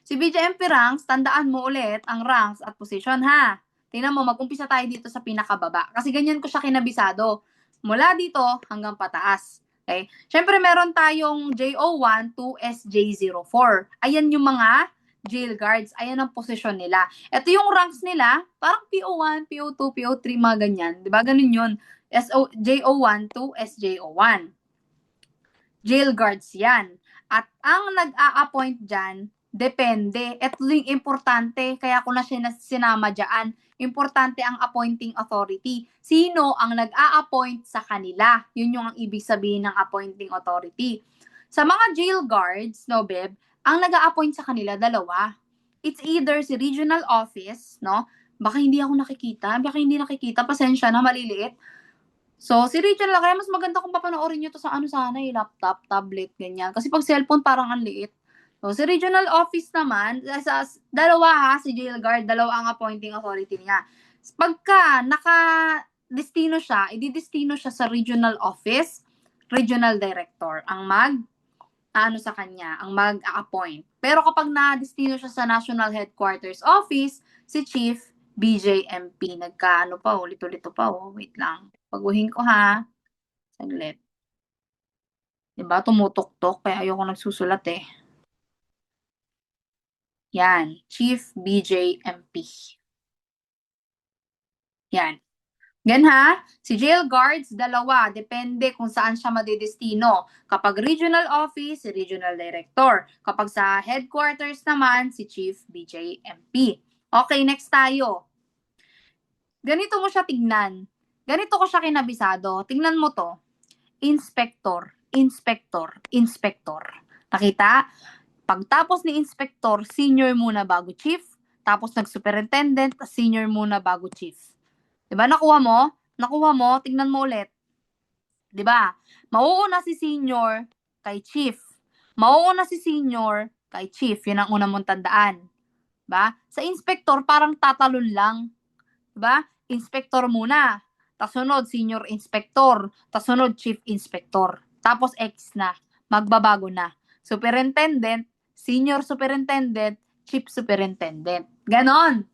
si BJMP ranks, tandaan mo ulit ang ranks at position ha. Tingnan mo, mag-umpisa tayo dito sa pinakababa. Kasi ganyan ko siya kinabisado. Mula dito hanggang pataas. Okay? Siyempre, meron tayong JO1 to SJ04. Ayan yung mga jail guards. Ayan ang posisyon nila. Ito yung ranks nila, parang PO1, PO2, PO3, mga ganyan. Diba? Ganun yun. JO1 to SJO1. Jail guards yan. At ang nag-a-appoint dyan, depende. Ito yung importante, kaya ko na sinama dyan. Importante ang appointing authority. Sino ang nag-a-appoint sa kanila? Yun yung ang ibig sabihin ng appointing authority. Sa mga jail guards, no, Beb, ang nag-a-appoint sa kanila, dalawa. It's either si regional office, no? Baka hindi nakikita, pasensya na, maliliit. So, si regional kaya mas maganda kung papanoorin niyo 'to sa ano sana, laptop, tablet, ganyan. Kasi 'pag cellphone parang ang liit. So, si regional office naman, dalawa si jail guard, dalawa ang appointing authority niya. Pagka naka-destino siya, ididestino siya sa regional office, regional director ang ano sa kanya, ang mag-a-appoint. Pero kapag na-destino siya sa National Headquarters Office, si Chief BJMP. Nagkaano pa, ulit-ulit pa, wait lang. Baguhin ko ha. Saglit. 'Di ba tumutuktok kaya ayoko nagsusulat eh. Yan, Chief BJMP. Yan. Yan ha, si jail guards, dalawa. Depende kung saan siya madidestino. Kapag regional office, si regional director. Kapag sa headquarters naman, si chief BJMP. Okay, next tayo. Ganito mo siya tignan. Ganito ko siya kinabisado. Tingnan mo to. Inspector, inspector, inspector. Nakita? Pagtapos ni inspector, senior muna bago chief. Tapos nag-superintendent, senior muna bago chief. Diba nakuha mo? Nakuha mo, tingnan mo ulit. Diba? Mauuna si senior kay chief. Mauuna si senior kay chief. Yun ang una mong tandaan. Diba? Sa inspector, parang tatalon lang. Diba? Inspector muna. Tapos sunod, senior inspector. Tapos sunod, chief inspector. Tapos X na. Magbabago na. Superintendent, senior superintendent, chief superintendent. Ganon.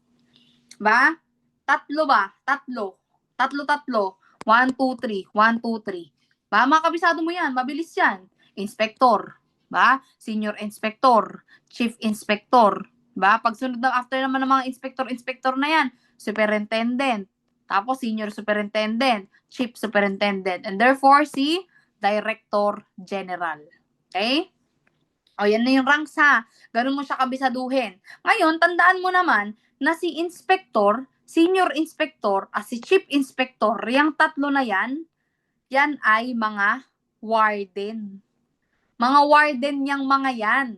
Ba? Tatlo ba? Tatlo. Tatlo. 1, 2, 3. 1, 2, 3. Ba? Makabisado mo yan. Mabilis yan. Inspector. Ba? Senior inspector. Chief inspector. Ba? Pagsunod na after naman ng mga inspector na yan, superintendent. Tapos senior superintendent. Chief superintendent. And therefore, si director general. Okay? O, yan na yung ranks ha. Ganun mo siya kabisaduhin. Ngayon, tandaan mo naman na si inspector, senior inspector, si chief inspector, yung tatlo na yan ay mga warden. Mga warden yang mga yan.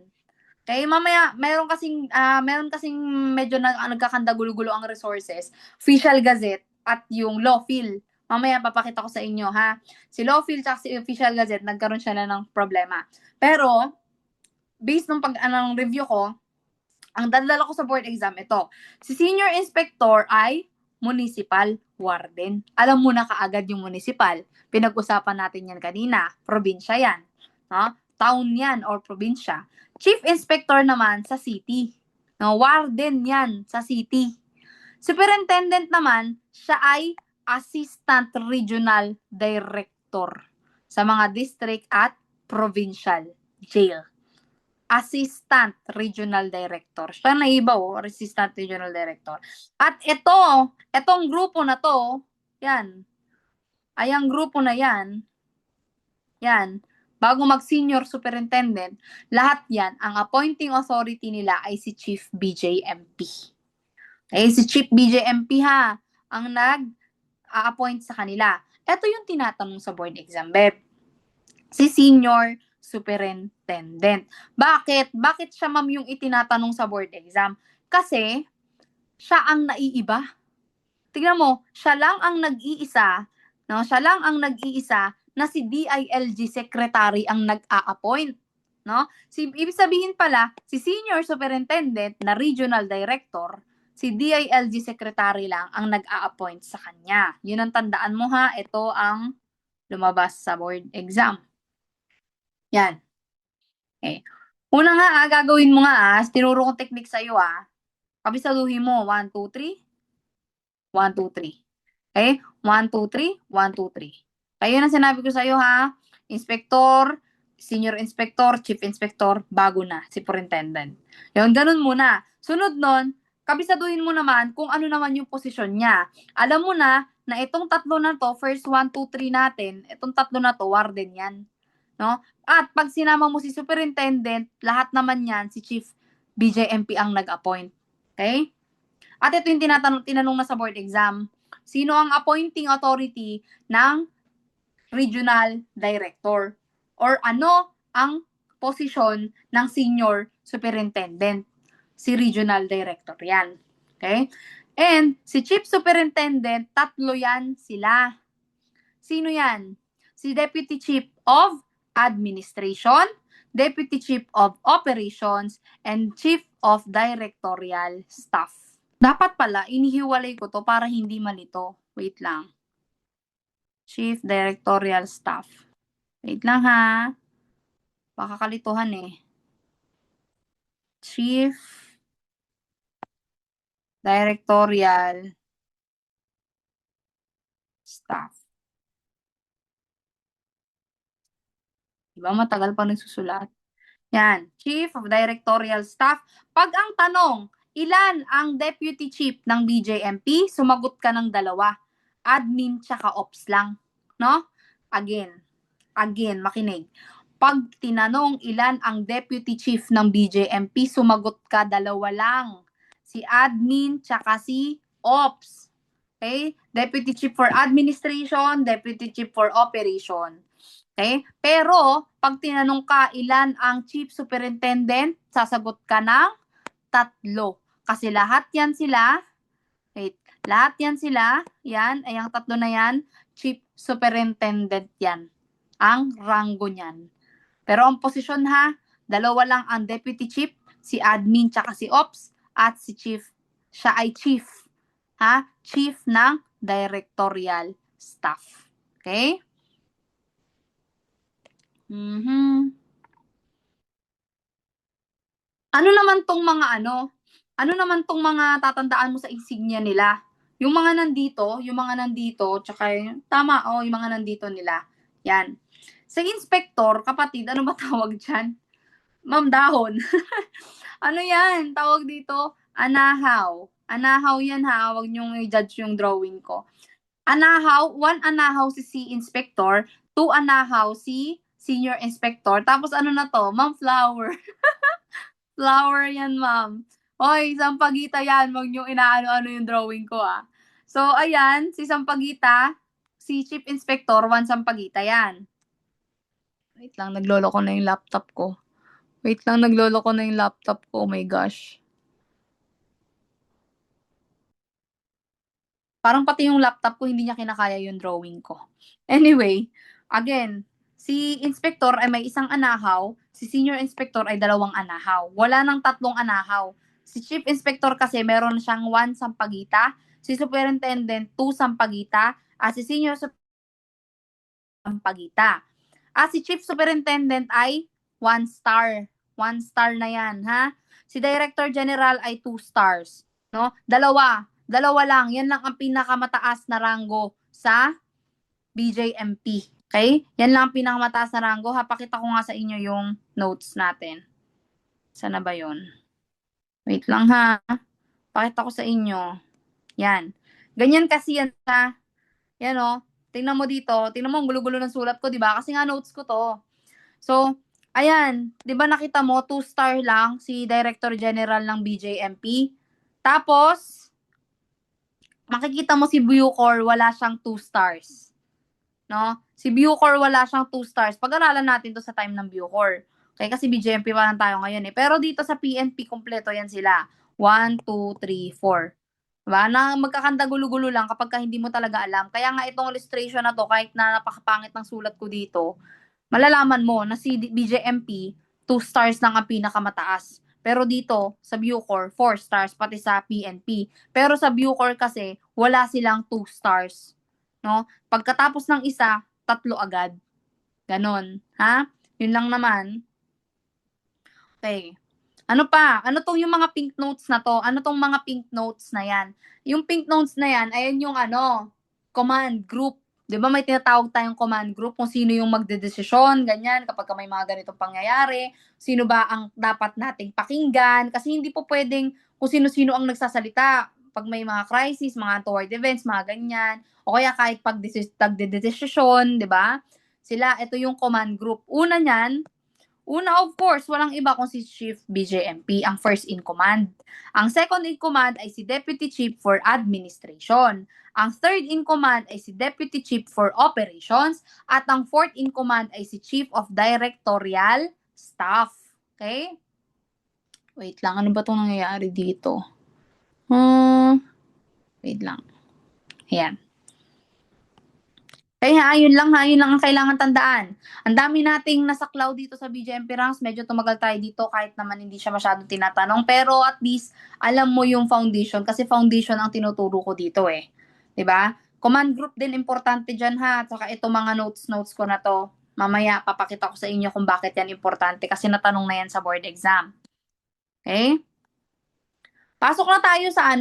Okay, mamaya, meron kasing medyo nagkakanda-gulo-gulo ang resources, Official Gazette at yung Lawfil. Mamaya papakita ko sa inyo ha. Si Lawfil at si Official Gazette, nagkaroon siya na ng problema. Pero, based nung review ko, ang dadala ko sa board exam, ito. Si senior inspector ay municipal warden. Alam mo na kaagad yung municipal. Pinag-usapan natin yan kanina. Probinsya yan. No? Town yan or probinsya. Chief inspector naman sa city. No? Warden yan sa city. Superintendent naman, siya ay assistant regional director sa mga district at provincial jail. Assistant Regional Director. Siya na iba Assistant Regional Director. At etong grupo na to, yan, ay ang grupo na yan, bago mag-senior superintendent, lahat yan, ang appointing authority nila ay si Chief BJMP. Okay, si Chief BJMP ha, ang nag-a-appoint sa kanila. Ito yung tinatanong sa board exam, Beb. Si senior superintendent. Bakit? Bakit siya, ma'am, yung itinatanong sa board exam? Kasi, siya ang naiiba. Tingnan mo, siya lang ang nag-iisa, no? Siya lang ang nag-iisa na si DILG secretary ang nag-a-appoint, no? Ibig sabihin pala, si senior superintendent na regional director, si DILG secretary lang ang nag-a-appoint sa kanya. Yun ang tandaan mo ha, ito ang lumabas sa board exam. Yan. Okay. Una nga, gagawin mo nga, tinuro kong technique sa'yo, kabisaduhin mo, 1, 2, 3, 1, 2, 3. Okay? 1, 2, 3, 1, 2, 3. Kaya yun ang sinabi ko sa'yo, ha? Inspector, senior inspector, chief inspector, bago na, si superintendent. Yun, ganun muna. Sunod nun, kabisaduhin mo naman kung ano naman yung posisyon niya. Alam mo na itong tatlo na to, first 1, 2, 3 natin, itong tatlo na to, warden yan. No? At pag sinama mo si superintendent, lahat naman yan, si Chief BJMP ang nag-appoint. Okay? At ito yung tinanong na sa board exam. Sino ang appointing authority ng regional director? Or ano ang posisyon ng senior superintendent? Si regional director yan. Okay? And si chief superintendent, tatlo yan sila. Sino yan? Si deputy chief of administration, deputy chief of operations, and chief of directorial staff. Dapat pala, inihiwalay ko to para hindi malito. Wait lang. Chief directorial staff. Wait lang ha. Baka kalituhan eh. Chief directorial staff. Diba matagal pa nagsusulat? Yan, Chief of Directorial Staff. Pag ang tanong, ilan ang Deputy Chief ng BJMP? Sumagot ka ng 2. admin tsaka ops lang. No? Again, makinig. Pag tinanong ilan ang deputy chief ng BJMP, sumagot ka dalawa lang. Si admin tsaka si ops. Okay? Deputy chief for administration, deputy chief for operation. Okay? Pero, pag tinanong ka ilan ang chief superintendent, sasagot ka ng 3. Kasi lahat yan sila, yan, ay ang 3 na yan, chief superintendent yan. Ang ranggo niyan. Pero ang posisyon ha, 2 lang ang deputy chief, si admin tsaka si ops, at si chief, siya ay chief. Ha? Chief ng directorial staff. Okay? Ano naman tong mga ano naman tong mga tatandaan mo sa insignia nila? Yung mga nandito, tsaka tama, yung mga nandito nila. Yan. Sa inspector, kapatid, ano ba tawag dyan? Ma'am Dahon. Ano yan? Tawag dito, anahaw. Anahaw yan ha, huwag niyong i-judge yung drawing ko. Anahaw, 1 anahaw si inspector, 2 anahaw si senior inspector, tapos ano na to, ma'am flower. Flower yan, ma'am. Hoy, Sampaguita yan, huwag niyong inaano-ano yung drawing ko ah. So, ayan, si Sampaguita, si Chief Inspector, 1 Sampaguita yan. Wait lang, nagloloko na yung laptop ko. Oh my gosh. Parang pati yung laptop ko, hindi niya kinakaya yung drawing ko. Anyway, again, si Inspector ay may 1 anahaw, si Senior Inspector ay 2 anahaw. Wala nang 3 anahaw. Si Chief Inspector kasi meron siyang 1 Sampaguita, si Superintendent 2 Sampaguita, at si Senior Sampaguita. At si Chief Superintendent ay 1 star. 1 star na yan, ha? Si Director General ay 2 stars. No? Dalawa lang. Yan lang ang pinakamataas na ranggo sa BJMP. Okay? Yan lang ang pinakamataas na ranggo. Pakita ko nga sa inyo yung notes natin. Sana ba yun? Wait lang ha. Pakita ko sa inyo. Yan. Ganyan kasi yan sa, yan o. Tingnan mo dito. Tingnan mo ang gulo-gulo ng sulat ko, di ba? Kasi nga notes ko to. So, ayan, 'di ba nakita mo 2 star lang si Director General ng BJMP. Tapos makikita mo si Bucor wala siyang 2 stars. No? Si Bucor wala siyang 2 stars. Pag-aralan natin 'to sa time ng Bucor. Okay, kasi BJMP pa lang tayo ngayon eh. Pero dito sa PNP kompleto yan sila. 1 2 3 4. Diba? Na magkakanda gulo-gulo lang kapag ka hindi mo talaga alam. Kaya nga itong illustration na to, kahit na napakapangit ng sulat ko dito, malalaman mo na si BJMP, 2 stars lang ang pinakamataas. Pero dito, sa Bucor, 4 stars, pati sa PNP. Pero sa Bucor kasi, wala silang 2 stars. No? Pagkatapos ng isa, 3 agad. Ganon. Ha? Yun lang naman. Okay. Ano pa? Ano tong yung mga pink notes na to? Ano tong mga pink notes na yan? Yung pink notes na yan, ayan yung command group. 'Di ba may tinatawag tayong command group kung sino yung magdedesisyon, ganyan, kapag may mga ganitong pangyayari, sino ba ang dapat nating pakinggan, kasi hindi po pwedeng kung sino-sino ang nagsasalita pag may mga crisis, mga untoward events, mga ganyan, o kaya kahit pag nagdedesisyon, 'di ba? Sila, ito yung command group. Una, of course, walang iba kung si Chief BJMP, ang first in command. Ang second in command ay si Deputy Chief for Administration. Ang third in command ay si Deputy Chief for Operations. At ang fourth in command ay si Chief of Directorial Staff. Okay? Wait lang, ano ba itong nangyayari dito? Wait lang. Ayan. Kaya yun lang ang kailangan tandaan. Ang dami nating nasaklaw dito sa BJMP ranks, medyo tumagal tayo dito kahit naman hindi siya masyadong tinatanong, pero at least alam mo yung foundation kasi foundation ang tinuturo ko dito eh. 'Di ba? Command group din importante diyan ha, at saka ito mga notes ko na to. Mamaya papakita ko sa inyo kung bakit yan importante kasi natanong na yan sa board exam. Okay? Pasok na tayo sa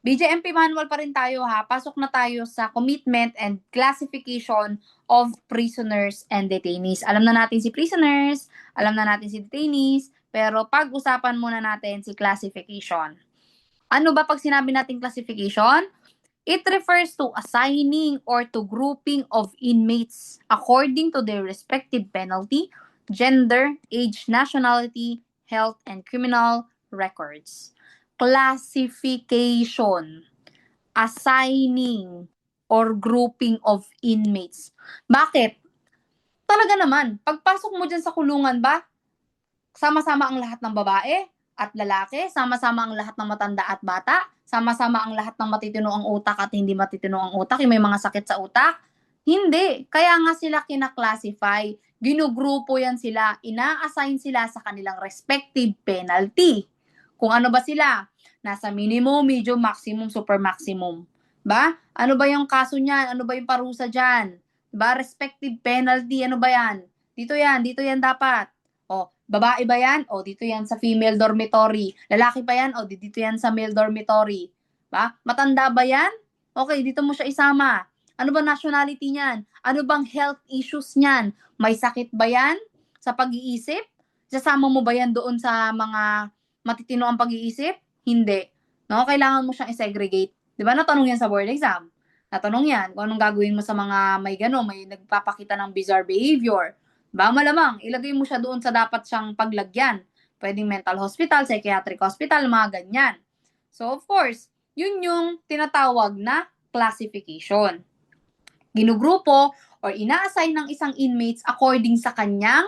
BJMP manual pa rin tayo ha. Pasok na tayo sa commitment and classification of prisoners and detainees. Alam na natin si prisoners, alam na natin si detainees, pero pag-usapan muna natin si classification. Ano ba pag sinabi natin classification? It refers to assigning or to grouping of inmates according to their respective penalty, gender, age, nationality, health, and criminal records. Classification, assigning, or grouping of inmates. Bakit? Talaga naman, pagpasok mo dyan sa kulungan ba, sama-sama ang lahat ng babae at lalaki, sama-sama ang lahat ng matanda at bata, sama-sama ang lahat ng matitino ang utak at hindi matitino ang utak, yung may mga sakit sa utak. Hindi. Kaya nga sila kinaklasify. Ginugrupo yan sila. Ina-assign sila sa kanilang respective penalty. Kung ano ba sila? Nasa minimum, medium, maximum, super maximum. Ba? Ano ba yung kaso niyan? Ano ba yung parusa dyan? Ba? Respective penalty, ano ba yan? Dito yan dapat. O, babae ba yan? O, dito yan sa female dormitory. Lalaki ba yan? O, dito yan sa male dormitory. Ba? Matanda ba yan? Okay, dito mo siya isama. Ano ba nationality niyan? Ano bang health issues niyan? May sakit ba yan sa pag-iisip? Sasama mo ba yan doon sa mga matitino ang pag-iisip? Hindi. No? Kailangan mo siyang i-segregate. Di ba natanong yan sa board exam? Natanong yan kung anong gagawin mo sa mga may may nagpapakita ng bizarre behavior. Ba malamang, ilagay mo siya doon sa dapat siyang paglagyan. Pwedeng mental hospital, psychiatric hospital, mga ganyan. So, of course, yun yung tinatawag na classification. Ginugrupo or ina-assign ng isang inmates according sa kanyang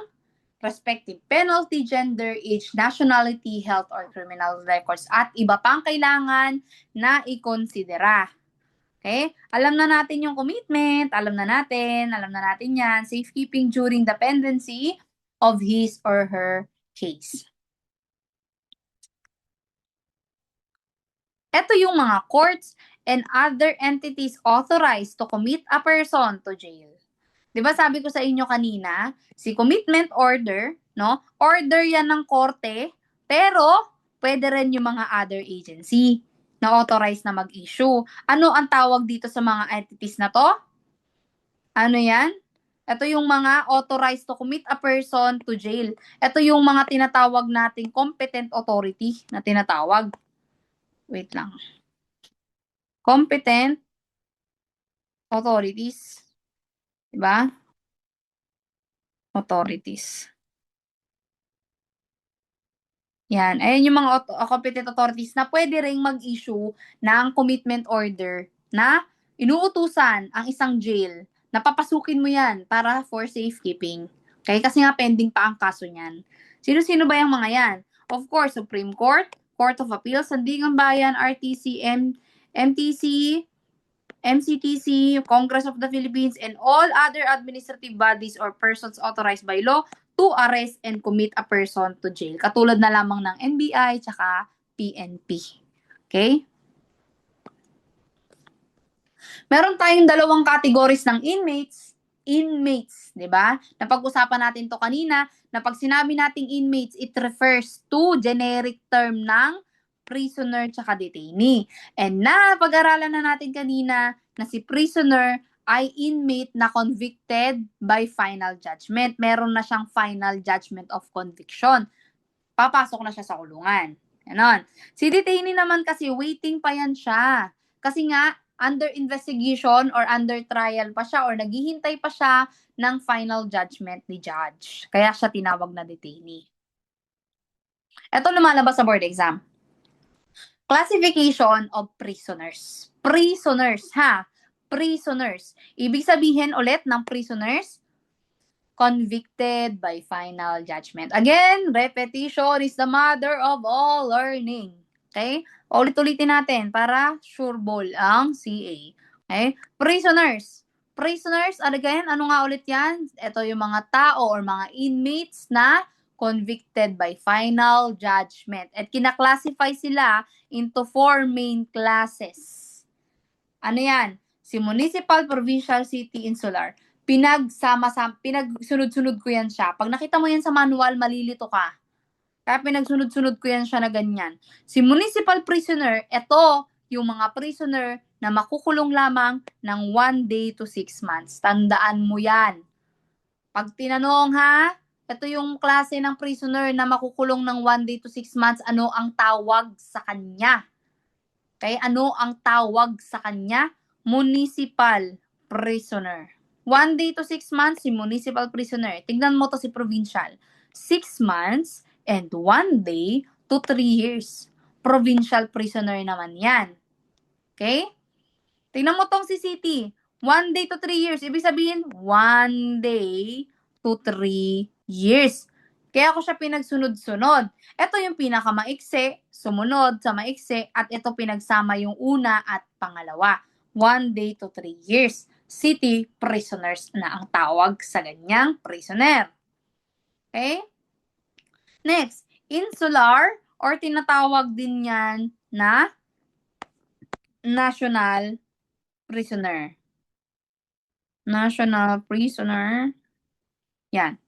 respective penalty, gender, age, nationality, health, or criminal records at iba pang kailangan na ikonsidera. Okay? Alam na natin yung commitment, alam na natin yan, safekeeping during dependency of his or her case. Ito yung mga courts and other entities authorized to commit a person to jail. Di ba sabi ko sa inyo kanina, si commitment order, no? Order yan ng korte, pero pwede rin yung mga other agency na authorized na mag-issue. Ano ang tawag dito sa mga entities na to? Ano yan? Ito yung mga authorized to commit a person to jail. Ito yung mga tinatawag nating competent authority na tinatawag. Wait lang. Competent authorities. Diba? Authorities. Yan. Ayan yung mga competent authorities na pwede ring mag-issue ng commitment order na inuutusan ang isang jail na papasukin mo yan para for safekeeping. Okay? Kasi nga pending pa ang kaso niyan. Sino-sino ba yung mga yan? Of course, Supreme Court, Court of Appeals, Sandigan Bayan, RTC, MTC, MCTC, Congress of the Philippines, and all other administrative bodies or persons authorized by law to arrest and commit a person to jail. Katulad na lamang ng NBI tsaka PNP. Okay? Meron tayong dalawang categories ng inmates, 'di ba? Napag-usapan natin to kanina, na pag sinabi nating inmates, it refers to generic term ng prisoner tsaka detainee. And napag-aralan na natin kanina na si prisoner ay inmate na convicted by final judgment. Meron na siyang final judgment of conviction. Papasok na siya sa kulungan. Ganon. Si detainee naman kasi waiting pa yan siya. Kasi nga, under investigation or under trial pa siya or naghihintay pa siya ng final judgment ni judge. Kaya siya tinawag na detainee. Ito lumalabas sa board exam. Classification of prisoners. Prisoners, ha? Prisoners. Ibig sabihin ulit ng prisoners, convicted by final judgment. Again, repetition is the mother of all learning. Okay? Ulit-ulitin natin para sure ball ang CA. Okay? Prisoners. Prisoners, again, ano nga ulit yan? Ito yung mga tao or mga inmates na convicted by final judgment. At kinaklasify sila into 4 main classes. Ano yan? Si municipal, provincial, city, insular. Pinagsunod-sunod ko yan siya. Pag nakita mo yan sa manual, malilito ka. Kaya pinagsunod-sunod ko yan siya na ganyan. Si municipal prisoner, ito yung mga prisoner na makukulong lamang ng 1 day to 6 months. Tandaan mo yan. Pag tinanong ha, ito yung klase ng prisoner na makukulong ng 1 day to 6 months, ano ang tawag sa kanya? Okay? Ano ang tawag sa kanya? Municipal prisoner. 1 day to 6 months, si municipal prisoner. Tignan mo to si provincial. 6 months and 1 day to 3 years. Provincial prisoner naman yan. Okay? Tignan mo tong si city. 1 day to 3 years. Ibig sabihin, 1 day to 3 years. Kaya ko siya pinagsunod-sunod. Ito yung pinakamaiksi, sumunod sa maiksi, at ito pinagsama yung una at pangalawa. 1 day to 3 years. City prisoners na ang tawag sa ganyang prisoner. Okay? Next, insular or tinatawag din yan na national prisoner. National prisoner. Yan.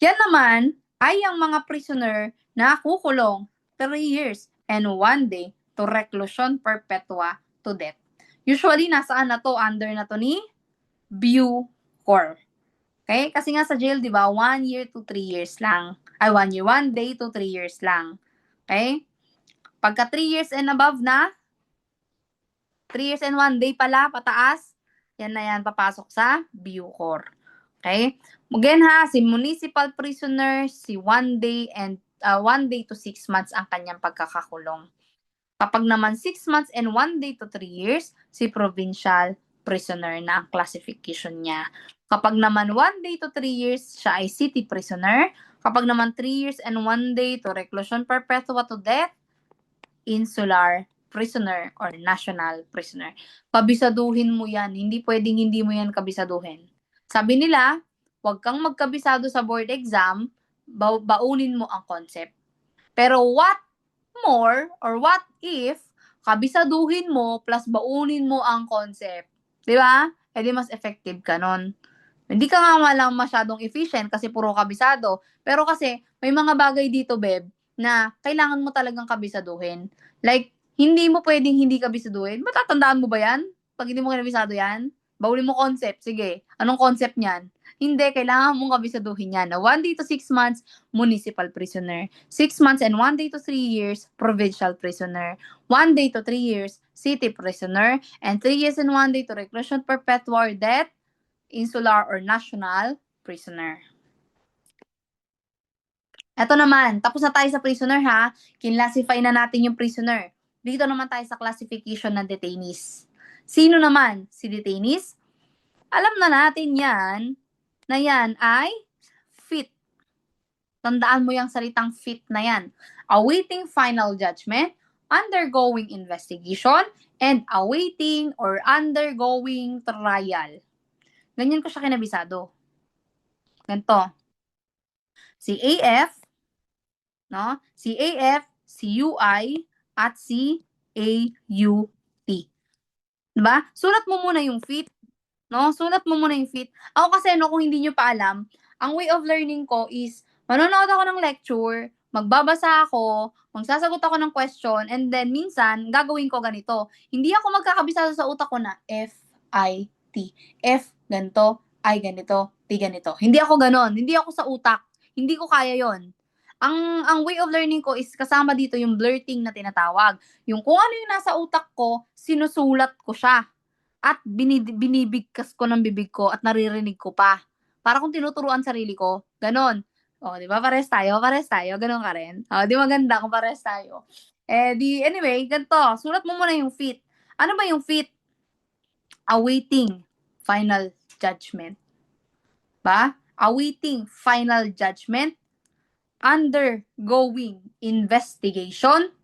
Yan naman ay ang mga prisoner na kukulong 3 years and 1 day to reclusion perpetua to death. Usually, nasaan na to? Under na to ni Bucor. Okay? Kasi nga sa jail, di ba, 1 year to 3 years lang. Ay, 1 year, 1 day to 3 years lang. Okay? Pagka 3 years and above na, 3 years and 1 day pala, pataas, yan na yan, papasok sa Bucor. Okay? Again ha, si municipal prisoner, si 1 day and 1 day to 6 months ang kanyang pagkakakulong. Kapag naman 6 months and 1 day to 3 years, si provincial prisoner na ang classification niya. Kapag naman 1 day to 3 years, siya ay city prisoner. Kapag naman 3 years and 1 day to reclusion perpetua to death, insular prisoner or national prisoner. Kabisaduhin mo yan. Hindi pwedeng hindi mo yan kabisaduhin. Sabi nila, huwag kang magkabisado sa board exam, baunin mo ang concept. Pero what more or what if kabisaduhin mo plus baunin mo ang concept? Di ba? E di mas effective ka nun. Hindi ka nga lang masyadong efficient kasi puro kabisado. Pero kasi may mga bagay dito, Beb, na kailangan mo talagang kabisaduhin. Like, hindi mo pwedeng hindi kabisaduhin. Matatandaan mo ba yan? Pag hindi mo kabisado yan? Bawalin mo concept. Sige, anong concept niyan? Hindi, kailangan mong kabisaduhin yan. Na 1 day to 6 months, municipal prisoner. 6 months and 1 day to 3 years, provincial prisoner. 1 day to 3 years, city prisoner. And 3 years and 1 day to reclusion perpetua or death, insular or national prisoner. Ito naman, tapos na tayo sa prisoner ha. Kinlassify na natin yung prisoner. Dito naman tayo sa classification ng detainees. Sino naman si detainees? Alam na natin yan, na yan ay fit. Tandaan mo yung salitang fit na yan. Awaiting final judgment, undergoing investigation, and awaiting or undergoing trial. Ganyan ko siya kinabisado. Ganito. Si AF, no? Si AF, si UI, at si AUT. Diba? Sulat mo muna yung fit. No? Sulat mo muna yung fit. Ako kasi, no, kung hindi nyo pa alam, ang way of learning ko is, manonood ako ng lecture, magbabasa ako, magsasagot ako ng question, and then minsan, gagawin ko ganito. Hindi ako magkakabisado sa utak ko na F, I, T. F, ganito, I, ganito, T, ganito. Hindi ako ganon. Hindi ako sa utak. Hindi ko kaya yon. Ang way of learning ko is kasama dito yung blurting na tinatawag. Yung kung ano yung nasa utak ko, sinusulat ko siya. At binibigkas ko ng bibig ko at naririnig ko pa. Para kung tinuturuan sarili ko. Ganon. O, di ba? Pares tayo. Ganon ka rin. O, di maganda kung pares tayo. Anyway, ganito. Sulat mo muna yung fit. Ano ba yung fit? Awaiting final judgment. Ba? Awaiting final judgment, undergoing investigation,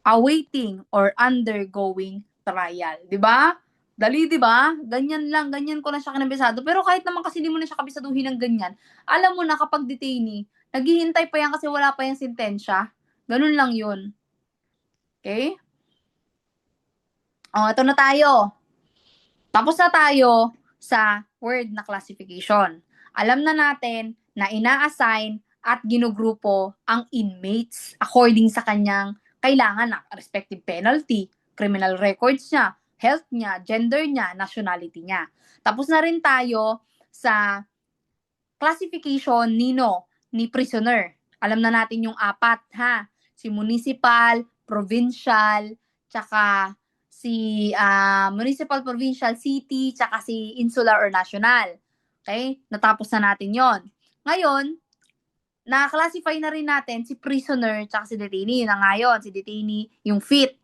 awaiting or undergoing trial. Di ba? Dali, di ba? Ganyan lang, ganyan ko na siya kinabisado. Pero kahit naman kasi hindi mo na siya kabisaduhin ng ganyan, alam mo na kapag detainee, naghihintay pa yan kasi wala pa yung sentensya. Ganun lang yun. Okay? O, ito na tayo. Tapos na tayo sa word na classification. Alam na natin na ina-assign at ginugrupo ang inmates according sa kanyang kailangan na respective penalty, criminal records niya, health niya, gender niya, nationality niya. Tapos na rin tayo sa classification ni prisoner. Alam na natin yung 4 ha. Si municipal, provincial, tsaka si municipal, provincial, city, tsaka si insular or national. Okay? Natapos na natin yon. Ngayon, na-classify na rin natin si prisoner tsaka si detainee. Na ngayon, si detainee yung fit.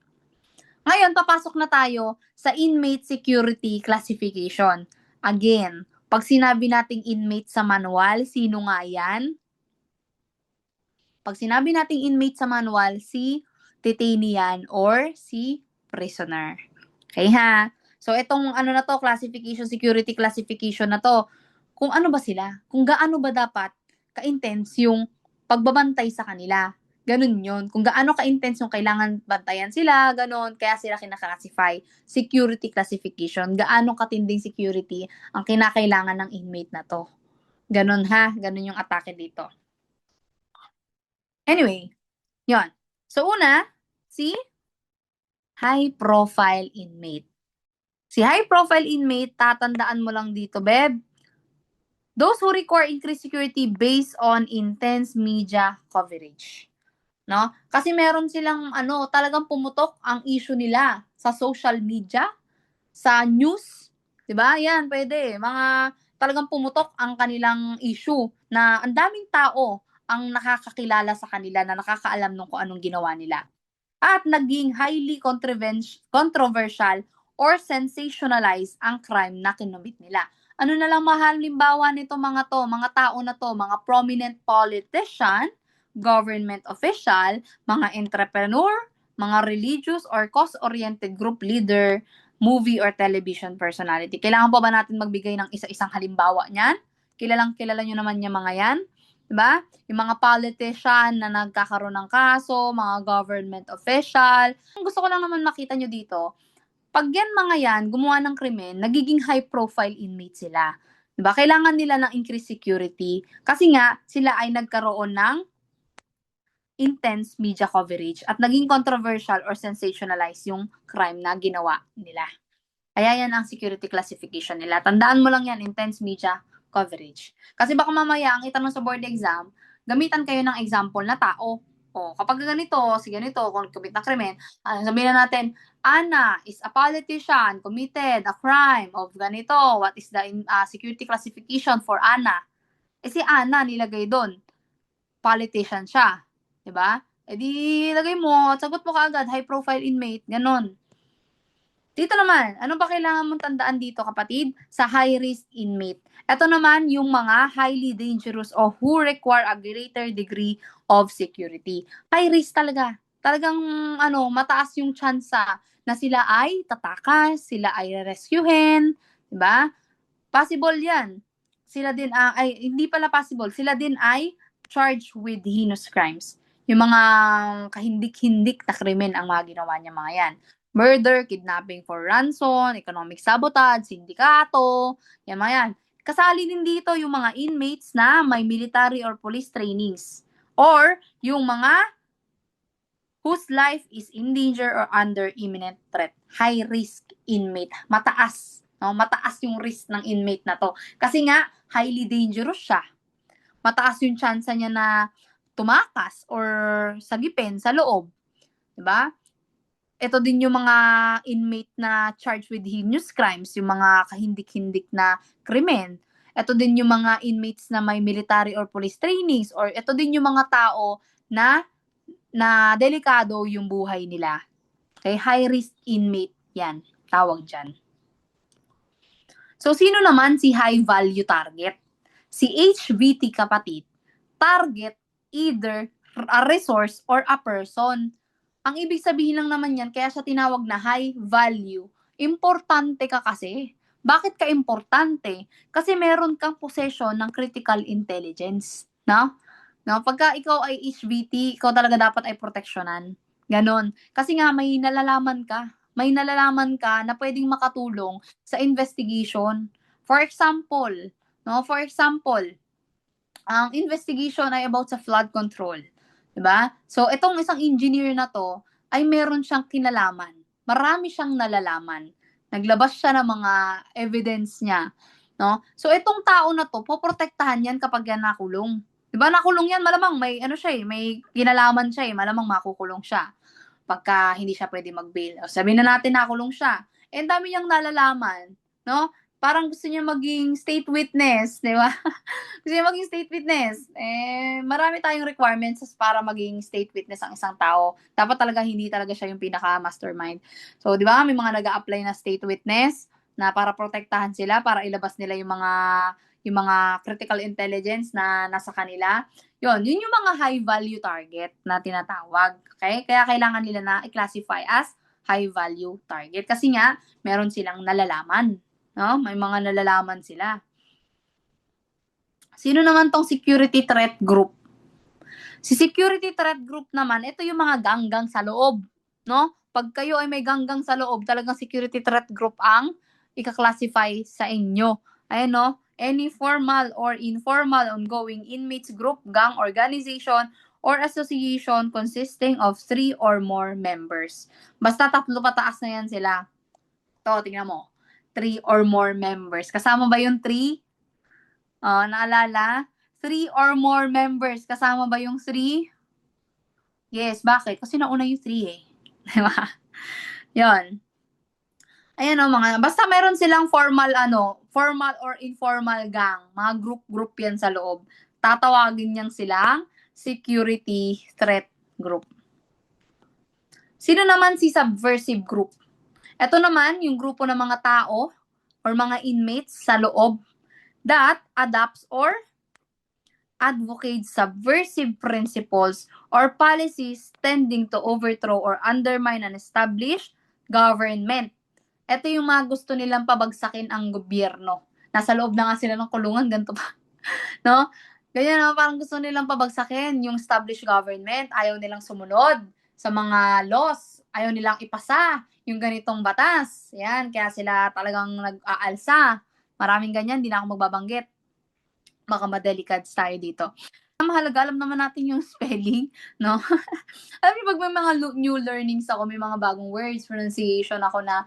Ngayon, papasok na tayo sa inmate security classification. Again, pag sinabi nating inmate sa manual, sino nga yan? Pag sinabi nating inmate sa manual, si detainee yan or si prisoner. Okay ha? So, itong ano na to, classification, security classification na to, kung ano ba sila? Kung gaano ba dapat ka-intense yung pagbabantay sa kanila. Ganun yun. Kung gaano ka-intense yung kailangan bantayan sila, ganun. Kaya sila kinaka-classify. Security classification. Gaano katinding security ang kinakailangan ng inmate na to. Ganun ha. Ganun yung atake dito. Anyway, yon. So, una, si high-profile inmate. Si high-profile inmate, tatandaan mo lang dito, Beb. Those who require increased security based on intense media coverage. No? Kasi meron silang talagang pumutok ang issue nila sa social media, sa news, 'di ba? Yan, pwede. Mga talagang pumutok ang kanilang issue na ang daming tao ang nakakakilala sa kanila, na nakakaalam ng kung anong ginawa nila. At naging highly controversial or sensationalized ang crime na kinumit nila. Ano na lang halimbawa nito mga tao na to, mga prominent politician, government official, mga entrepreneur, mga religious or cause-oriented group leader, movie or television personality. Kailangan pa ba natin magbigay ng isa-isang halimbawa niyan? Kilala nyo naman yung mga yan. Diba? Yung mga politician na nagkakaroon ng kaso, mga government official. Gusto ko lang naman makita nyo dito, pag yan mga yan, gumawa ng krimen, nagiging high-profile inmate sila. Diba? Kailangan nila ng increased security kasi nga sila ay nagkaroon ng intense media coverage at naging controversial or sensationalized yung crime na ginawa nila. Kaya yan ang security classification nila. Tandaan mo lang yan, intense media coverage. Kasi baka mamaya, ang itanong sa board exam, gamitan kayo ng example na tao. O, kapag ganito, kung commit na krimen, sabihin na natin, Ana is a politician, committed a crime of ganito. What is the security classification for Ana? Si Ana, nilagay doon. Politician siya. Diba? E di, lagay mo, sagot mo kaagad, high profile inmate, ganon. Dito naman, ano ba kailangan mong tandaan dito, kapatid? Sa high-risk inmate. Ito naman yung mga highly dangerous o who require a greater degree of security. High risk talaga. Talagang mataas yung tsansa na sila ay tatakas, sila ay rescuehin, 'di ba? Possible 'yan. Sila din hindi pala possible. Sila din ay charged with heinous crimes. Yung mga kahindik-hindik na krimen ang mga ginawa niya mga 'yan. Murder, kidnapping for ransom, economic sabotage, sindikato, yan mga yan. Kasali din dito yung mga inmates na may military or police trainings. Or yung mga whose life is in danger or under imminent threat. High risk inmate. Mataas. No? Mataas yung risk ng inmate na to. Kasi nga, highly dangerous siya. Mataas yung chance niya na tumakas or sagipin sa loob. Diba? Ito din yung mga inmate na charged with heinous crimes, yung mga kahindik-hindik na krimen. Ito din yung mga inmates na may military or police trainings, or ito din yung mga tao na delikado yung buhay nila. Okay, high risk inmate yan, tawag dyan. So, sino naman si high value target? Si HVT, kapatid, target either a resource or a person. Ang ibig sabihin lang naman yan, kaya siya tinawag na high value. Importante ka kasi. Bakit ka importante? Kasi meron kang possession ng critical intelligence. No? Pagka ikaw ay HVT, ikaw talaga dapat ay proteksyonan. Ganon. Kasi nga may nalalaman ka. May nalalaman ka na pwedeng makatulong sa investigation. For example, ang investigation ay about sa flood control. Diba? So, itong isang engineer na to, ay meron siyang kinalaman. Marami siyang nalalaman. Naglabas siya ng mga evidence niya. No? So, itong tao na to, poprotektahan yan kapag yan nakulong. Diba, nakulong yan, malamang may, may kinalaman siya malamang makukulong siya. pagka hindi siya pwede mag-bail. O, sabihin na natin nakulong siya. Ang dami niyang nalalaman, no? Parang gusto niya maging state witness, di ba? Gusto niya maging state witness. Marami tayong requirements para maging state witness ang isang tao. Dapat talaga hindi talaga siya yung pinaka-mastermind. So, di ba, may mga nag-a-apply na state witness na para protektahan sila, para ilabas nila yung mga critical intelligence na nasa kanila. Yun yung mga high value target na tinatawag. Okay? Kaya kailangan nila na i-classify as high value target. Kasi nga, meron silang nalalaman. No? May mga nalalaman sila. Sino naman tong security threat group? Si security threat group naman, ito yung mga ganggang sa loob. No? Pag kayo ay may ganggang sa loob, talagang security threat group ang ika-classify sa inyo. Ayan, no? Any formal or informal ongoing inmates group, gang, organization, or association consisting of 3 or more members. Basta 3 pataas na yan sila. Ito, tingnan mo. 3 or more members. Kasama ba yung 3? Naalala? 3 or more members. Kasama ba yung 3? Yes, bakit? Kasi nauna yung 3 eh. Diba? Yun. Ayan o, basta meron silang formal or informal gang. Mga group yan sa loob. Tatawagin niyang silang security threat group. Sino naman si subversive group? Ito naman, yung grupo ng mga tao or mga inmates sa loob that adopts or advocates subversive principles or policies tending to overthrow or undermine an established government. Ito yung mga gusto nilang pabagsakin ang gobyerno. Nasa loob na nga sila ng kulungan, ganito pa. No? Ganyan, no? Parang gusto nilang pabagsakin yung established government. Ayaw nilang sumunod sa mga laws. Ayaw nilang ipasa yung ganitong batas. Yan, kaya sila talagang nag-aalsa. Maraming ganyan, di na ako magbabanggit. Baka madelikads tayo dito. Mahalaga, alam naman natin yung spelling, no? Alam niyo, pag may mga new learnings ako, may mga bagong words, pronunciation ako na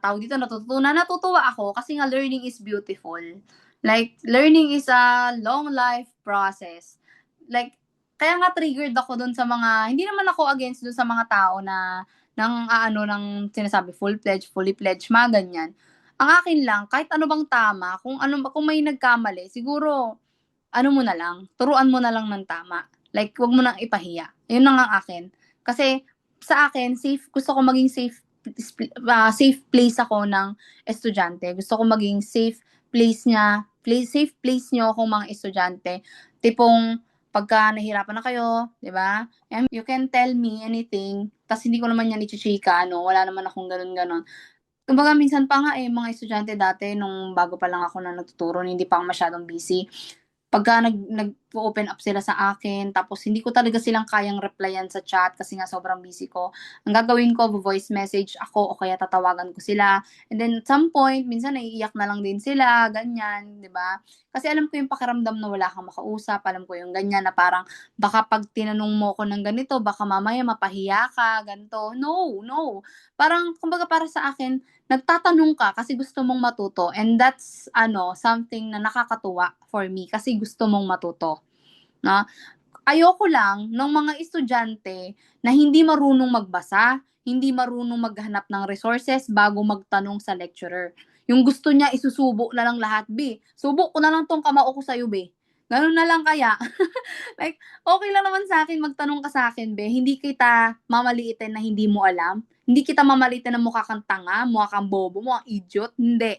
tawag dito, natutuwa ako kasi nga learning is beautiful. Like, learning is a long life process. Like, kaya nga triggered ako dun sa mga, hindi naman ako against dun sa mga tao na, ng sinasabi, fully pledged, mga ganyan. Ang akin lang, kahit ano bang tama, kung may nagkamali, siguro, mo na lang, turuan mo na lang ng tama. Like, wag mo nang ipahiya. Yun lang ang akin. Kasi, sa akin, gusto ko maging safe place ako ng estudyante. Gusto ko maging safe place nyo kung mga estudyante. Tipong, pagka nahirapan na kayo, di ba? You can tell me anything, tas hindi ko naman yan ichichika, wala naman akong ganun. Kumbaga minsan pa nga mga estudyante dati nung bago pa lang ako na nagtuturo, hindi pa ako masyadong busy. Pagka nag-open up sila sa akin, tapos hindi ko talaga silang kayang replyan sa chat kasi nga sobrang busy ko. Ang gagawin ko, voice message ako o kaya tatawagan ko sila. And then at some point, minsan naiiyak na lang din sila, ganyan, di ba? Kasi alam ko yung pakiramdam na wala kang makausap, alam ko yung ganyan na parang baka pag tinanong mo ko ng ganito, baka mamaya mapahiya ka, ganito. No. Parang, kumbaga para sa akin, nagtatanong ka kasi gusto mong matuto, and that's something na nakakatuwa for me kasi gusto mong matuto. No? Ayoko lang ng mga estudyante na hindi marunong magbasa, hindi marunong maghanap ng resources bago magtanong sa lecturer. Yung gusto niya isusubo na lang lahat, B. Subo ko na lang tong kamao ko sa'yo, B. Ganun na lang kaya. Like, okay lang naman sa akin, magtanong ka sa akin, be. Hindi kita mamaliitin na hindi mo alam. Hindi kita mamaliitin na mukha kang tanga, mukha kang bobo, mukha kang idiot. Hindi.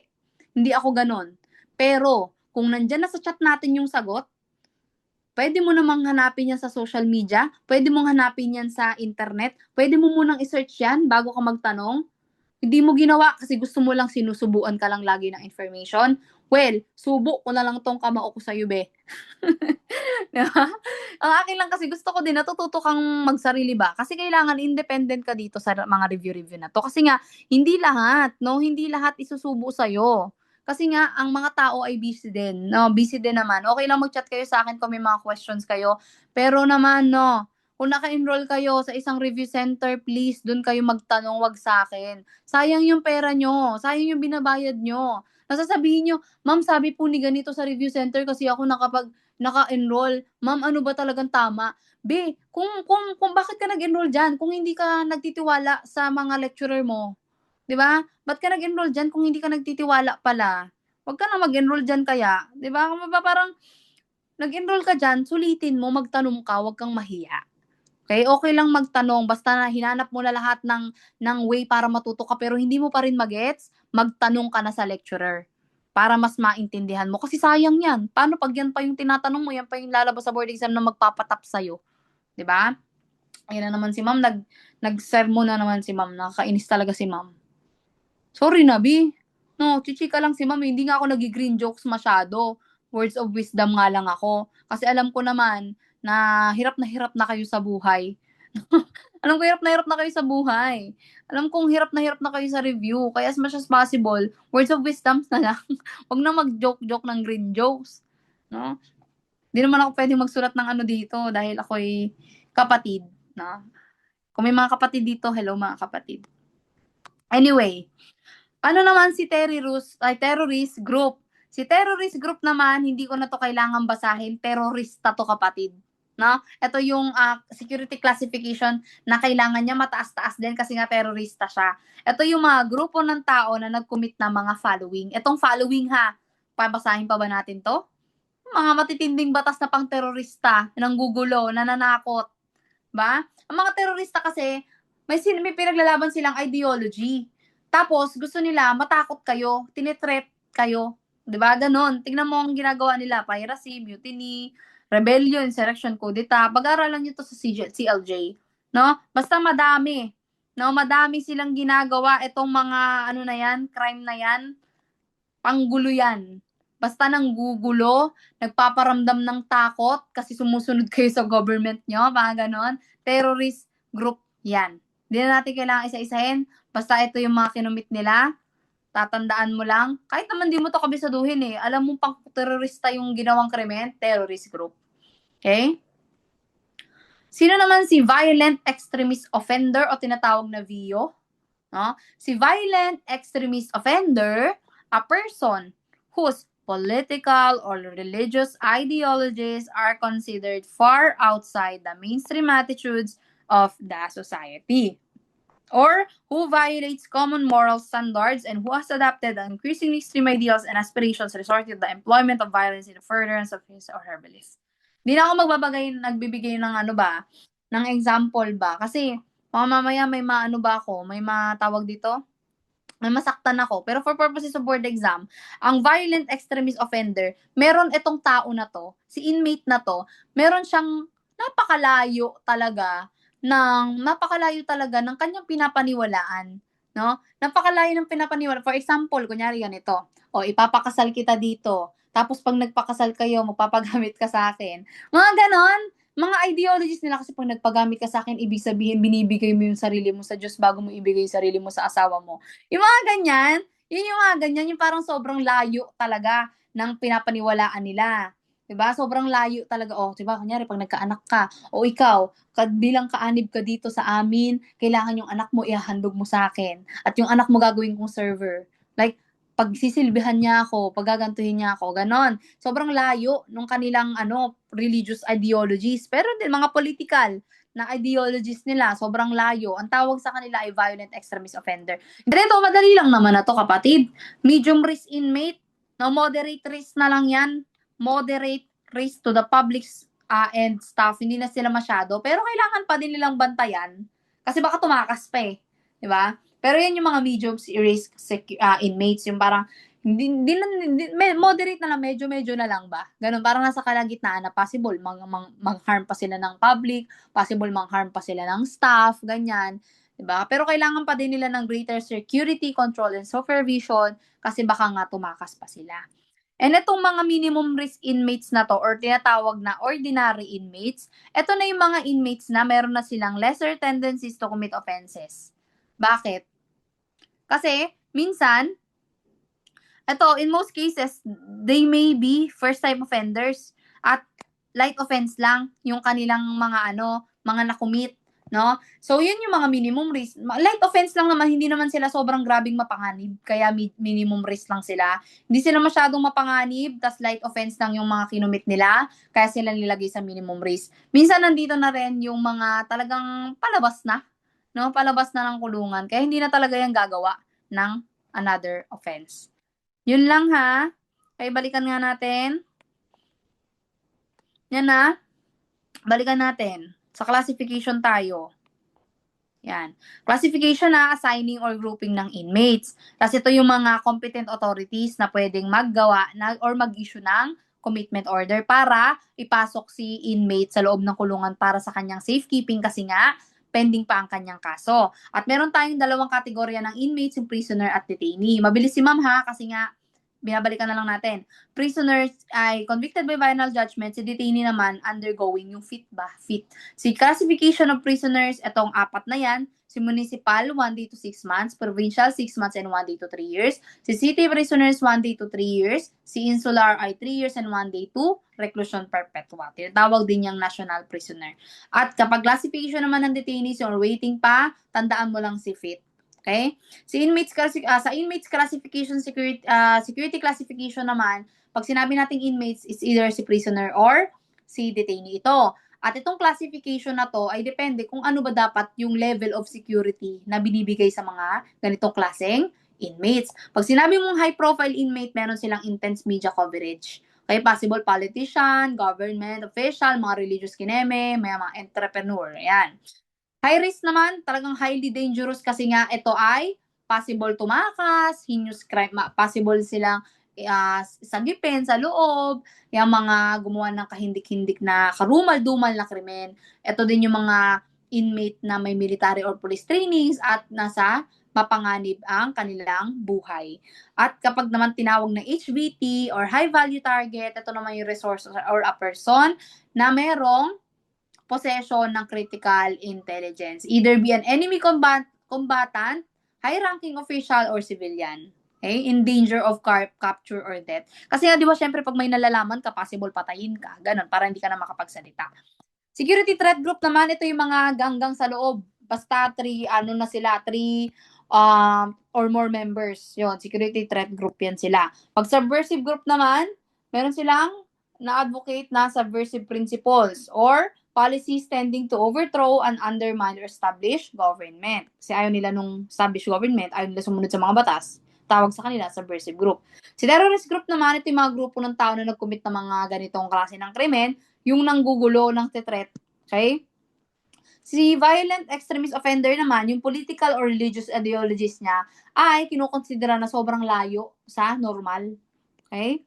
Hindi ako ganun. Pero, kung nandyan na sa chat natin yung sagot, pwede mo namang hanapin yan sa social media, pwede mong hanapin yan sa internet, pwede mo munang i-search yan bago ka magtanong. Hindi mo ginawa kasi gusto mo lang sinusubuan ka lang lagi ng information. Well, subo ko na lang tong kamao ko sa'yo, be. Diba? Ang akin lang kasi gusto ko din natututo kang magsarili ba? Kasi kailangan independent ka dito sa mga review na to. Kasi nga, hindi lahat isusubo sa'yo. Kasi nga, ang mga tao ay busy din. Busy din naman. Okay lang mag-chat kayo sa akin kung may mga questions kayo. Pero naman, kung naka-enroll kayo sa isang review center, please, dun kayo magtanong, wag sa akin. Sayang yung pera nyo. Sayang yung binabayad nyo. Sasabihin niyo, "Ma'am, sabi po ni ganito sa review center kasi ako naka-enroll. Ma'am, ano ba talagang tama?" Kung bakit ka nag-enroll diyan kung hindi ka nagtitiwala sa mga lecturer mo, 'di ba? Ba't ka nag-enroll diyan kung hindi ka nagtitiwala pala? 'Wag ka na mag-enroll diyan kaya, 'di ba? Parang nag-enroll ka diyan, sulitin mo, magtanong ka, 'wag kang mahiya. Okay lang magtanong basta na hinanap mo na lahat ng way para matuto ka pero hindi mo pa rin magets, magtanong ka na sa lecturer, para mas maintindihan mo. Kasi sayang 'yan, paano 'pag 'yan pa yung tinatanong mo, 'yan pa yung lalabas sa board exam na magpapa-top sa'yo, 'di ba? Ayan na naman si ma'am, nagsermon na naman si ma'am, nakakainis talaga si ma'am. Sorry na B, no, chichika lang si ma'am, hindi nga ako nagi-green jokes masyado, words of wisdom nga lang ako. Kasi alam ko naman na hirap na kayo sa buhay. Alam ko hirap na kayo sa buhay. Alam kong hirap na kayo sa review, kaya as much as possible, words of wisdoms na lang. 'Wag na mag-joke-joke ng green jokes, 'no? 'Di naman ako puwedeng magsulat ng ano dito dahil ako'y kapatid, 'no? Kung may mga kapatid dito, hello mga kapatid. Anyway, ano naman si terrorist group. Si terrorist group naman, hindi ko na 'to kailangang basahin, terorista 'to kapatid, 'no? Ito yung, security classification na kailangan niya mataas-taas din kasi nga terorista siya. Ito yung mga grupo ng tao na nag-commit ng mga following. Itong following ha, babasahin pa ba natin 'to? Mga matitinding batas na pang-terorista, nanggugulo, nananakot, 'ba? Ang mga terorista kasi may pinaglalaban silang ideology. Tapos gusto nila matakot kayo, tine-threat kayo, 'di ba, gano'n. Tignan mo ang ginagawa nila, piracy, mutiny, rebellion, insurrection, coup d'etat. Pag-aralan niyo 'to sa CLJ, 'no? Basta madami, 'no? Madami silang ginagawa itong mga ano na 'yan, crime na 'yan, panggulo 'yan. Basta nanggugulo, nagpaparamdam ng takot kasi sumusunod kayo sa government niyo, mga gano'n. Terrorist group 'yan. 'Di na natin kailangang isa-isahin, basta ito yung mga kinumit nila, tatandaan mo lang. Kahit naman 'di mo 'to kabisaduhin, eh, alam mong pang-terorista yung ginawang krimen, terrorist group, okey? Sino naman si violent extremist offender o tinatawag na VIO? 'No? Si violent extremist offender, a person whose political or religious ideologies are considered far outside the mainstream attitudes of the society, or who violates common moral standards and who has adopted increasingly extreme ideals and aspirations resorting to the employment of violence in the furtherance of his or her beliefs. Di na ako nagbibigay ng ano ba, ng example ba, kasi baka mamaya may maano ba ako, may matawag dito, may masaktan ako. Pero for purposes of board exam, ang violent extremist offender, meron itong tao na 'to, si inmate na 'to, meron siyang napakalayo talaga ng kanyang pinapaniwalaan, 'no? Napakalayo ng for example, kunyari ganito, "O ipapakasal kita dito, tapos 'pag nagpakasal kayo magpapagamit ka sa'kin." Mga gano'n. Mga ideologies nila kasi 'pag nagpagamit ka sa'kin ibig sabihin binibigay mo yung sarili mo sa Diyos bago mo ibigay yung sarili mo sa asawa mo. Yung mga ganyan, yun yung mga ganyan, yung parang sobrang layo talaga ng pinapaniwalaan nila. 'Di ba? Sobrang layo talaga. O, 'di ba, kunyari 'pag nagkaanak ka, o ikaw, bilang kaanib ka dito sa amin, kailangan yung anak mo ihahandog mo sa akin at yung anak mo gagawin kong server. Like, pagsisilbihan niya ako, paggagantuhin niya ako, ganon. Sobrang layo nung kanilang religious ideologies. Pero din mga political na ideologies nila, sobrang layo. Ang tawag sa kanila ay violent extremist offender. Ganito, madali lang naman na to kapatid. Medium risk inmate, no, moderate risk na lang yan. Moderate risk to the public and staff, hindi na sila masyado. Pero kailangan pa din nilang bantayan kasi baka tumakas pa eh. 'Di ba? Pero yan yung mga medium risk inmates, yung parang hindi moderate na lang, medyo na lang ba? Ganun, parang nasa kalagitnaan na possible mag-harm pa sila ng public, possible mang-harm pa sila ng staff, ganyan. 'Di ba? Pero kailangan pa din nila ng greater security, control, and supervision kasi baka nga tumakas pa sila. And itong mga minimum risk inmates na to or tinatawag na ordinary inmates, ito na yung mga inmates na meron na silang lesser tendencies to commit offenses. Bakit? Kasi minsan, ito, in most cases, they may be first-time offenders at light offense lang yung kanilang mga nakumit. no? So, yun yung mga minimum risk. Light offense lang naman, hindi naman sila sobrang grabing mapanganib, kaya minimum risk lang sila. Hindi sila masyadong mapanganib, tas light offense lang yung mga kinumit nila, kaya sila nilagay sa minimum risk. Minsan nandito na rin yung mga talagang palabas na, no? Palabas na ng kulungan, kaya hindi na talaga yan gagawa ng another offense. Yun lang ha. Kaya balikan nga natin. Yan na. Balikan natin. Sa classification tayo. Yan. Classification na assigning or grouping ng inmates. Kasi ito yung mga competent authorities na pwedeng maggawa na, or mag-issue ng commitment order para ipasok si inmate sa loob ng kulungan para sa kanyang safekeeping kasi nga pending pa ang kanyang kaso. At meron tayong dalawang kategorya ng inmates, yung prisoner at detainee. Mabilis si ma'am ha kasi nga binabalikan na lang natin. Prisoners ay convicted by final judgment, si detainee naman undergoing yung fit ba? Fit. Si classification of prisoners, itong apat na yan, si municipal, 1 day to 6 months, provincial, 6 months and 1 day to 3 years, si city prisoners, 1 day to 3 years, si insular ay 3 years and 1 day to reclusion perpetua. Tinatawag din yung national prisoner. At kapag classification naman ng detainees or waiting pa, tandaan mo lang si fit. Okay? Sa inmates classification security classification naman, pag sinabi nating inmates is either si prisoner or si detainee ito. At itong classification na to ay depende kung ano ba dapat yung level of security na binibigay sa mga ganitong klaseng inmates. Pag sinabi mong high profile inmate, meron silang intense media coverage. Okay, possible politician, government official, mga religious kineme, may mga entrepreneur. Ayan. High risk naman, talagang highly dangerous kasi nga ito ay possible tumakas, heinous crime, possible silang sagipin sa loob, yung mga gumawa ng kahindik-hindik na karumal-dumal na krimen. Ito din yung mga inmate na may military or police trainings at nasa mapanganib ang kanilang buhay. At kapag naman tinawag na HVT or high value target, ito naman yung resource or a person na merong possession ng critical intelligence. Either be an enemy combatant, high-ranking official, or civilian. Okay? In danger of capture or death. Kasi nga, di ba, syempre, pag may nalalaman ka, possible patayin ka. Ganon, para hindi ka na makapagsalita. Security threat group naman, ito yung mga ganggang sa loob. Basta 3 or more members. Yon, security threat group yan sila. Pag subversive group naman, meron silang na-advocate na subversive principles or policies tending to overthrow and undermine or establish government. Kasi ayaw nila nung established government, ayaw nila sumunod sa mga batas. Tawag sa kanila, subversive group. Si terrorist group naman, ito yung mga grupo ng tao na nag-commit ng mga ganitong klase ng krimen, yung nanggugulo ng threat. Okay? Si violent extremist offender naman, yung political or religious ideologies niya, ay kinukonsidera na sobrang layo sa normal. Okay?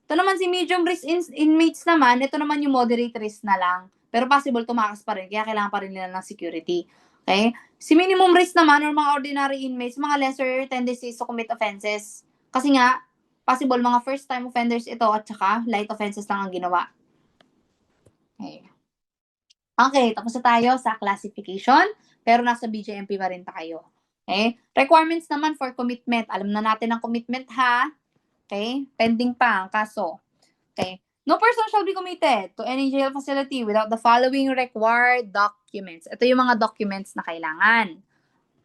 Ito naman si medium risk inmates naman, ito naman yung moderate risk na lang. Pero possible tumakas pa rin, kaya kailangan pa rin nila ng security. Okay? Si minimum risk naman, or mga ordinary inmates, mga lesser tendencies to commit offenses. Kasi nga, possible mga first time offenders ito at saka light offenses lang ang ginawa. Okay. Okay, tapos na tayo sa classification, pero nasa BJMP pa rin tayo. Okay? Requirements naman for commitment. Alam na natin ang commitment ha. Okay? Pending pa ang kaso. Okay? No person shall be committed to any jail facility without the following required documents. Ito yung mga documents na kailangan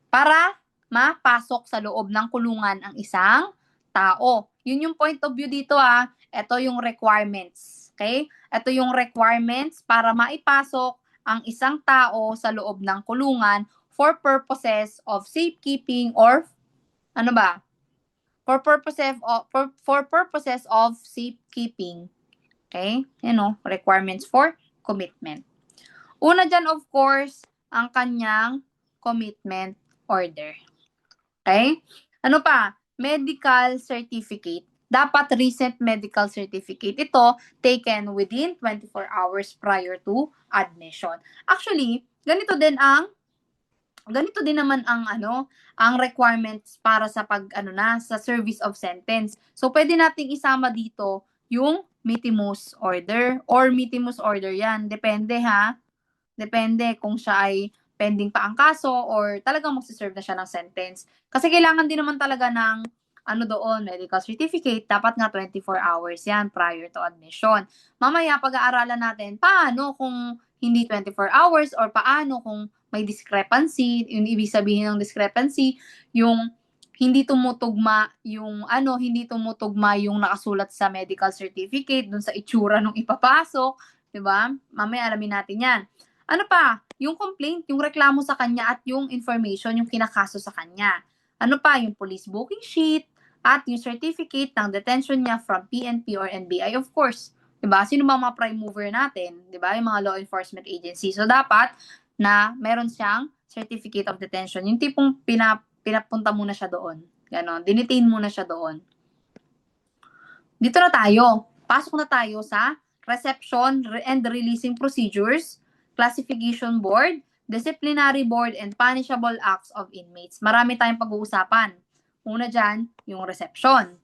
para mapasok sa loob ng kulungan ang isang tao. Yun yung point of view dito ah. Ito yung requirements. Okay? Ito yung requirements para maipasok ang isang tao sa loob ng kulungan for purposes of safekeeping or ano ba? For purposes of safekeeping. Okay? Requirements for commitment. Una dyan, of course, ang kanyang commitment order. Okay? Ano pa? Medical certificate. Dapat recent medical certificate. Ito, taken within 24 hours prior to admission. Actually, ganito din naman ang requirements para sa sa service of sentence. So pwede nating isama dito yung mitimus order or mitimus order yan. Depende ha. Depende kung siya ay pending pa ang kaso or talagang magsiserve na siya ng sentence. Kasi kailangan din naman talaga ng medical certificate. Dapat nga 24 hours yan prior to admission. Mamaya pag-aaralan natin, paano kung hindi 24 hours or paano kung may discrepancy, yung ibig sabihin ng discrepancy, yung hindi tumutugma yung hindi tumutugma yung nakasulat sa medical certificate dun sa itsura nung ipapasok, 'di ba? Mamaya alamin natin 'yan. Ano pa? Yung complaint, yung reklamo sa kanya at yung information, yung kinakaso sa kanya. Ano pa? Yung police booking sheet at yung certificate ng detention niya from PNP or NBI, of course. 'Di ba? Sino ba mga prime mover natin, 'di ba? Yung mga law enforcement agency. So dapat na meron siyang certificate of detention. Yung tipong pinapunta muna siya doon. Ganon. Dinetain muna siya doon. Dito na tayo. Pasok na tayo sa reception and releasing procedures, classification board, disciplinary board, and punishable acts of inmates. Marami tayong pag-uusapan. Una dyan, yung reception.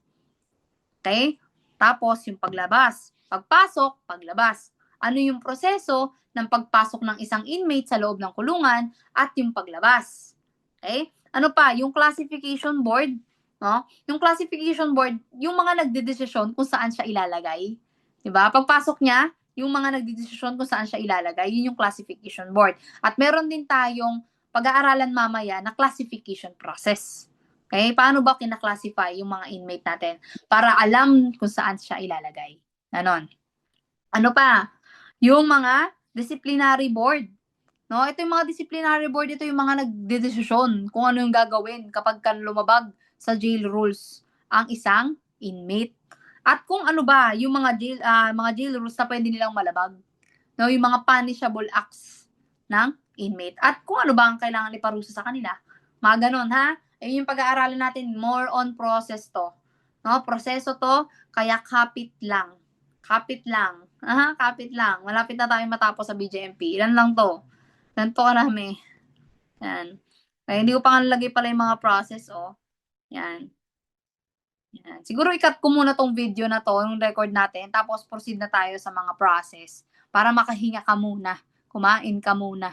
Okay? Tapos, yung paglabas. Pagpasok, paglabas. Ano yung proseso ng pagpasok ng isang inmate sa loob ng kulungan at yung paglabas. Okay? Ano pa? Yung classification board. No? Yung classification board, yung mga nagdedesisyon kung saan siya ilalagay. Diba? Pagpasok niya, yung mga nagdedesisyon kung saan siya ilalagay, yun yung classification board. At meron din tayong pag-aaralan mamaya na classification process. Okay? Paano ba kinaklasify yung mga inmate natin para alam kung saan siya ilalagay? Ganon. Ano pa? Yung mga disciplinary board. No? Ito yung mga disciplinary board, ito yung mga nagdedesisyon kung ano yung gagawin kapag lumabag sa jail rules ang isang inmate. At kung ano ba yung mga jail rules na pwede nilang malabag. No? Yung mga punishable acts ng inmate. At kung ano ba ang kailangan iparusa sa kanila. Mga ganon, ha? Yung pag-aaralan natin, more on process to. No? Proseso to, kaya kapit lang. Kapit lang. Kapit lang. Malapit na tayo matapos sa BJMP. Ilan lang to? Ganito karami. Yan. Kaya hindi ko pa nalagay pala yung mga process, oh. Yan. Yan. Siguro i-cut ko muna tong video na to, yung record natin, tapos proceed na tayo sa mga process para makahinga ka muna. Kumain ka muna.